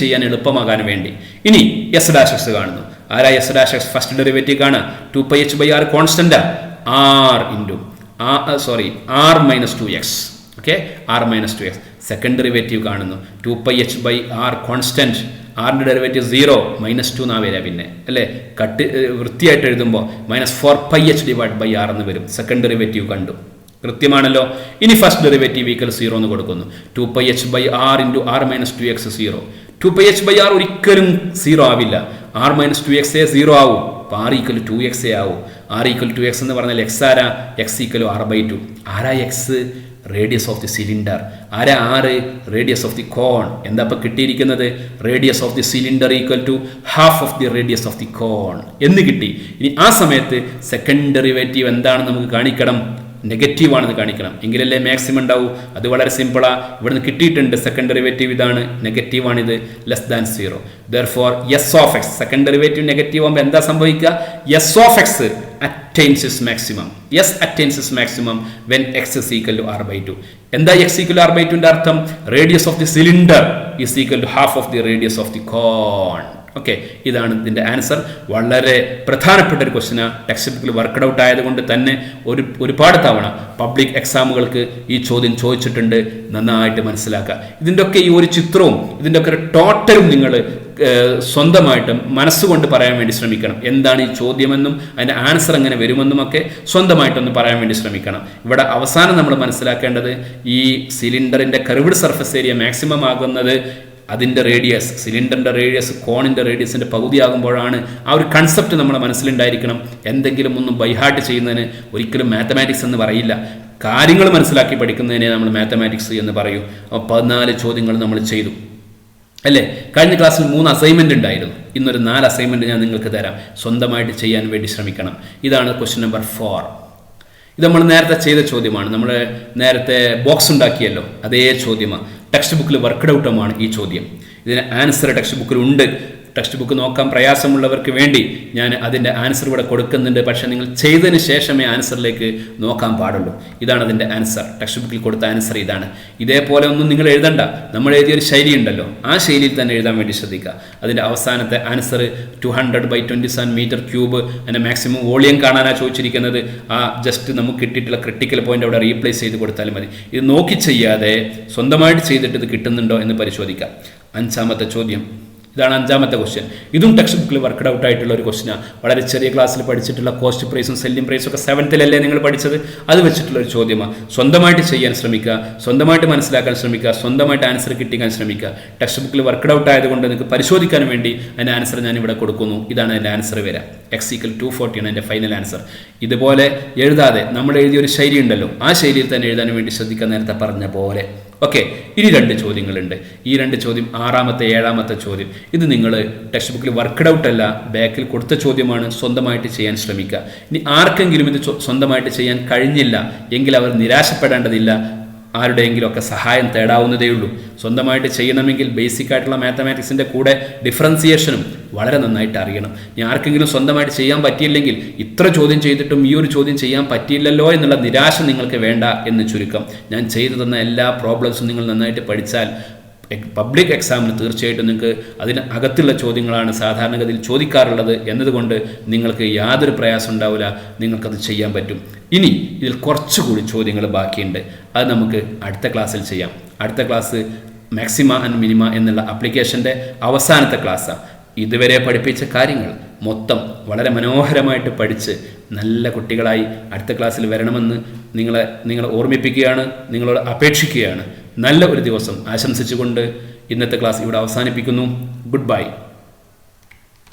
ചെയ്യാൻ എളുപ്പമാകാൻ വേണ്ടി. ഇനി S' കാണുന്നു. ആരാ S'? ഫസ്റ്റ് ഡെറിവേറ്റീവ് കാണുക. 2πH ബൈ R കോൺസ്റ്റൻ്റാ, R minus 2x. Okay. R minus 2x. Second derivative കാണുന്നു. 2πH by R constant. ആറിൻ്റെ ഡെറിവേറ്റീവ് 0, -2 എന്നാ വരിക. പിന്നെ അല്ലേ, വൃത്തിയായിട്ട് എഴുതുമ്പോൾ -4πH ഡിവൈഡ് ബൈ R എന്ന് വരും. സെക്കൻഡ് ഡെറിവേറ്റീവ് കണ്ടു. കൃത്യമാണല്ലോ. ഇനി ഫസ്റ്റ് ഡെറിവേറ്റീവ് ഈക്വൽ 0 എന്ന് കൊടുക്കുന്നു. 2πH by R into R minus 2x 0. 2πH by R ഒരിക്കലും 0 ആവില്ല. R മൈനസ് 2x 0 ആവും. അപ്പോൾ R ഈക്വൽ 2x ആവും. R ഈക്വൽ 2x എന്ന് പറഞ്ഞാൽ X ആരാ? X equal R/2. ആരാ X? Radius of the cylinder. ആരാ 6? Radius of the cone. എന്താ ഇപ്പം കിട്ടിയിരിക്കുന്നത്? Radius of the cylinder equal to half of the radius of the cone എന്ന് കിട്ടി. ഇനി ആ സമയത്ത് സെക്കൻഡ് ഡെറിവേറ്റീവ് എന്താണെന്ന് നമുക്ക് കാണിക്കണം, നെഗറ്റീവ് ആണെന്ന് കാണിക്കണം, എങ്കിലല്ലേ മാക്സിമം ഉണ്ടാവൂ. അത് വളരെ സിമ്പിളാ. ഇവിടുന്ന് കിട്ടിയിട്ടുണ്ട് സെക്കൻഡ് ഡെറിവേറ്റീവ് ഇതാണ്, നെഗറ്റീവ് ആണിത്, less than 0. Therefore S of X, second derivative negative ആകുമ്പോൾ എന്താ സംഭവിക്കുക? S of X attains its maximum. S attains its maximum when x is equal to r/2. എന്താ x equal to r/2 ന്റെ അർത്ഥം? Radius of the cylinder is equal to half of the radius of the cone. Okay, ഇതാണ് ഇതിൻ്റെ answer. വളരെ പ്രധാനപ്പെട്ട ഒരു ക്വസ്റ്റ്യനാണ്. Text ബുക്കിൽ വർക്ക്ഡ് ഔട്ട് ആയതുകൊണ്ട് തന്നെ ഒരുപാട് തവണ പബ്ലിക് എക്സാമുകൾക്ക് ഈ ചോദ്യം ചോദിച്ചിട്ടുണ്ട്. നന്നായിട്ട് മനസ്സിലാക്കുക. ഇതിൻ്റെ ഒക്കെ ഈ ഒരു ചിത്രവും ഇതിൻ്റെ ഒക്കെ ഒരു ടോട്ടലും നിങ്ങൾ സ്വന്തമായിട്ട് മനസ്സുകൊണ്ട് പറയാൻ വേണ്ടി ശ്രമിക്കണം. എന്താണ് ഈ ചോദ്യമെന്നും അതിൻ്റെ ആൻസർ എങ്ങനെ വരുമെന്നുമൊക്കെ സ്വന്തമായിട്ടൊന്ന് പറയാൻ വേണ്ടി ശ്രമിക്കണം. ഇവിടെ അവസാനം നമ്മൾ മനസ്സിലാക്കേണ്ടത് ഈ സിലിണ്ടറിൻ്റെ കർവ്ഡ് സർഫസ് ഏരിയ മാക്സിമം ആകുന്നത് അതിൻ്റെ റേഡിയസ്, സിലിണ്ടറിൻ്റെ റേഡിയസ് കോണിൻ്റെ റേഡിയസിൻ്റെ പകുതിയാകുമ്പോഴാണ്. ആ ഒരു കൺസെപ്റ്റ് നമ്മുടെ മനസ്സിലുണ്ടായിരിക്കണം. എന്തെങ്കിലും ഒന്നും ബൈഹാർട്ട് ചെയ്യുന്നതിന് ഒരിക്കലും മാത്തമാറ്റിക്സ് എന്ന് പറയില്ല. കാര്യങ്ങൾ മനസ്സിലാക്കി പഠിക്കുന്നതിനെ നമ്മൾ മാത്തമാറ്റിക്സ് എന്ന് പറയും. അപ്പോൾ 14 ചോദ്യങ്ങൾ നമ്മൾ ചെയ്തു അല്ലേ? കഴിഞ്ഞ ക്ലാസ്സിൽ 3 അസൈൻമെൻ്റ് ഉണ്ടായിരുന്നു. ഇന്നൊരു 4 അസൈൻമെൻറ്റ് ഞാൻ നിങ്ങൾക്ക് തരാം. സ്വന്തമായിട്ട് ചെയ്യാൻ വേണ്ടി ശ്രമിക്കണം. ഇതാണ് ക്വസ്റ്റ്യൻ നമ്പർ 4. ഇത് നമ്മൾ നേരത്തെ ചെയ്ത ചോദ്യമാണ്. നമ്മൾ നേരത്തെ ബോക്സ് ഉണ്ടാക്കിയല്ലോ, അതേ ചോദ്യമാണ്. ടെക്സ്റ്റ് ബുക്കിൽ വർക്ക്ഡ് ഔട്ടുമാണ് ഈ ചോദ്യം. ഇതിന് ആൻസർ ടെക്സ്റ്റ് ബുക്കിലുണ്ട്. ടെക്സ്റ്റ് ബുക്ക് നോക്കാൻ പ്രയാസമുള്ളവർക്ക് വേണ്ടി ഞാൻ അതിൻ്റെ ആൻസർ ഇവിടെ കൊടുക്കുന്നുണ്ട്. പക്ഷേ നിങ്ങൾ ചെയ്തതിന് ശേഷമേ ആൻസറിലേക്ക് നോക്കാൻ പാടുള്ളൂ. ഇതാണ് അതിൻ്റെ ആൻസർ. ടെക്സ്റ്റ് ബുക്കിൽ കൊടുത്ത ആൻസർ ഇതാണ്. ഇതേപോലെ ഒന്നും നിങ്ങൾ എഴുതണ്ട. നമ്മൾ എഴുതിയൊരു ശൈലി ഉണ്ടല്ലോ, ആ ശൈലിയിൽ തന്നെ എഴുതാൻ വേണ്ടി ശ്രദ്ധിക്കുക. അതിൻ്റെ അവസാനത്തെ ആൻസർ 200/27 മീറ്റർ ക്യൂബ്. അതിൻ്റെ മാക്സിമം വോളിയം കാണാനാണ് ചോദിച്ചിരിക്കുന്നത്. ആ ജസ്റ്റ് നമുക്ക് കിട്ടിയിട്ടുള്ള ക്രിട്ടിക്കൽ പോയിന്റ് അവിടെ റീപ്ലേസ് ചെയ്ത് കൊടുത്താൽ മതി. ഇത് നോക്കി ചെയ്യാതെ സ്വന്തമായിട്ട് ചെയ്തിട്ട് ഇത് കിട്ടുന്നുണ്ടോ എന്ന് പരിശോധിക്കാം. 5ാമത്തെ ചോദ്യം ഇതാണ്. 5ാമത്തെ ക്വസ്റ്റ്യൻ. ഇതും ടെക്സ്റ്റ് ബുക്കിൽ വർക്ക്ഡ് ഔട്ട് ആയിട്ടുള്ള ഒരു ക്വസ്റ്റ്യനാണ്. വളരെ ചെറിയ ക്ലാസ്സിൽ പഠിച്ചിട്ടുള്ള കോസ്റ്റ് പ്രൈസും സെല്ലിംഗ് പ്രൈസും ഒക്കെ 7th നിങ്ങൾ പഠിച്ചത്. അത് വെച്ചിട്ടുള്ള ഒരു ചോദ്യമാണ്. സ്വന്തമായിട്ട് ചെയ്യാൻ ശ്രമിക്കുക, സ്വന്തമായിട്ട് മനസ്സിലാക്കാൻ ശ്രമിക്കുക, സ്വന്തമായിട്ട് ആൻസർ കിട്ടിക്കാൻ ശ്രമിക്കുക. ടെക്സ്റ്റ് ബുക്കിൽ വർക്ക്ഡ് ഔട്ട് ആയതുകൊണ്ട് നിങ്ങൾക്ക് പരിശോധിക്കാൻ വേണ്ടി അതിൻ്റെ ആൻസർ ഞാൻ ഇവിടെ കൊടുക്കുന്നു. ഇതാണ് അതിൻ്റെ ആൻസർ വരിക. x = 240 ആണ് എൻ്റെ ഫൈനൽ ആൻസർ. ഇതുപോലെ എഴുതാതെ നമ്മൾ എഴുതിയ ഒരു ശൈലി ഉണ്ടല്ലോ, ആ ശൈലിയിൽ തന്നെ എഴുതാൻ വേണ്ടി ശ്രദ്ധിക്കാൻ നേരത്തെ പറഞ്ഞ പോലെ. ഓക്കെ, ഇനി 2 ചോദ്യങ്ങളുണ്ട്. ഈ 2 ചോദ്യം 6ാമത്തെ 7ാമത്തെ ചോദ്യം. ഇത് നിങ്ങൾ ടെക്സ്റ്റ് ബുക്കിൽ വർക്ക്ഡ് ഔട്ട് അല്ല, ബാക്കിൽ കൊടുത്ത ചോദ്യമാണ്. സ്വന്തമായിട്ട് ചെയ്യാൻ ശ്രമിക്കുക. ഇനി ആർക്കെങ്കിലും ഇത് സ്വന്തമായിട്ട് ചെയ്യാൻ കഴിഞ്ഞില്ല എങ്കിൽ അവർ നിരാശപ്പെടേണ്ടതില്ല. ആരുടെയെങ്കിലും ഒക്കെ സഹായം തേടാവുന്നതേ ഉള്ളൂ. സ്വന്തമായിട്ട് ചെയ്യണമെങ്കിൽ ബേസിക് ആയിട്ടുള്ള മാത്തമാറ്റിക്സിൻ്റെ കൂടെ ഡിഫറൻസിയേഷനും വളരെ നന്നായിട്ട് അറിയണം. ഇനി ആർക്കെങ്കിലും സ്വന്തമായിട്ട് ചെയ്യാൻ പറ്റിയില്ലെങ്കിൽ ഇത്ര ചോദ്യം ചെയ്തിട്ടും ഈ ഒരു ചോദ്യം ചെയ്യാൻ പറ്റിയില്ലല്ലോ എന്നുള്ള നിരാശ നിങ്ങൾക്ക് വേണ്ട എന്ന് ചുരുക്കം. ഞാൻ ചെയ്തു തന്ന എല്ലാ പ്രോബ്ലംസും നിങ്ങൾ നന്നായിട്ട് പഠിച്ചാൽ പബ്ലിക് എക്സാമിന് തീർച്ചയായിട്ടും നിങ്ങൾക്ക് അതിന് അകത്തുള്ള ചോദ്യങ്ങളാണ് സാധാരണഗതിയിൽ ചോദിക്കാറുള്ളത് എന്നതുകൊണ്ട് നിങ്ങൾക്ക് യാതൊരു പ്രയാസം ഉണ്ടാവില്ല. നിങ്ങൾക്കത് ചെയ്യാൻ പറ്റും. ഇനി ഇതിൽ കുറച്ചുകൂടി ചോദ്യങ്ങൾ ബാക്കിയുണ്ട്. അത് നമുക്ക് അടുത്ത ക്ലാസ്സിൽ ചെയ്യാം. അടുത്ത ക്ലാസ് മാക്സിമ ആൻഡ് മിനിമ എന്നുള്ള ആപ്ലിക്കേഷൻ്റെ അവസാനത്തെ ക്ലാസ്സാണ്. ഇതുവരെ പഠിപ്പിച്ച കാര്യങ്ങൾ മൊത്തം വളരെ മനോഹരമായിട്ട് പഠിച്ച് നല്ല കുട്ടികളായി അടുത്ത ക്ലാസ്സിൽ വരണമെന്ന് നിങ്ങളെ ഓർമ്മിപ്പിക്കുകയാണ്, നിങ്ങളോട് അപേക്ഷിക്കുകയാണ്. നല്ല ഒരു ദിവസം ആശംസിച്ചുകൊണ്ട് ഇന്നത്തെ ക്ലാസ് ഇവിടെ അവസാനിപ്പിക്കുന്നു. Good bye.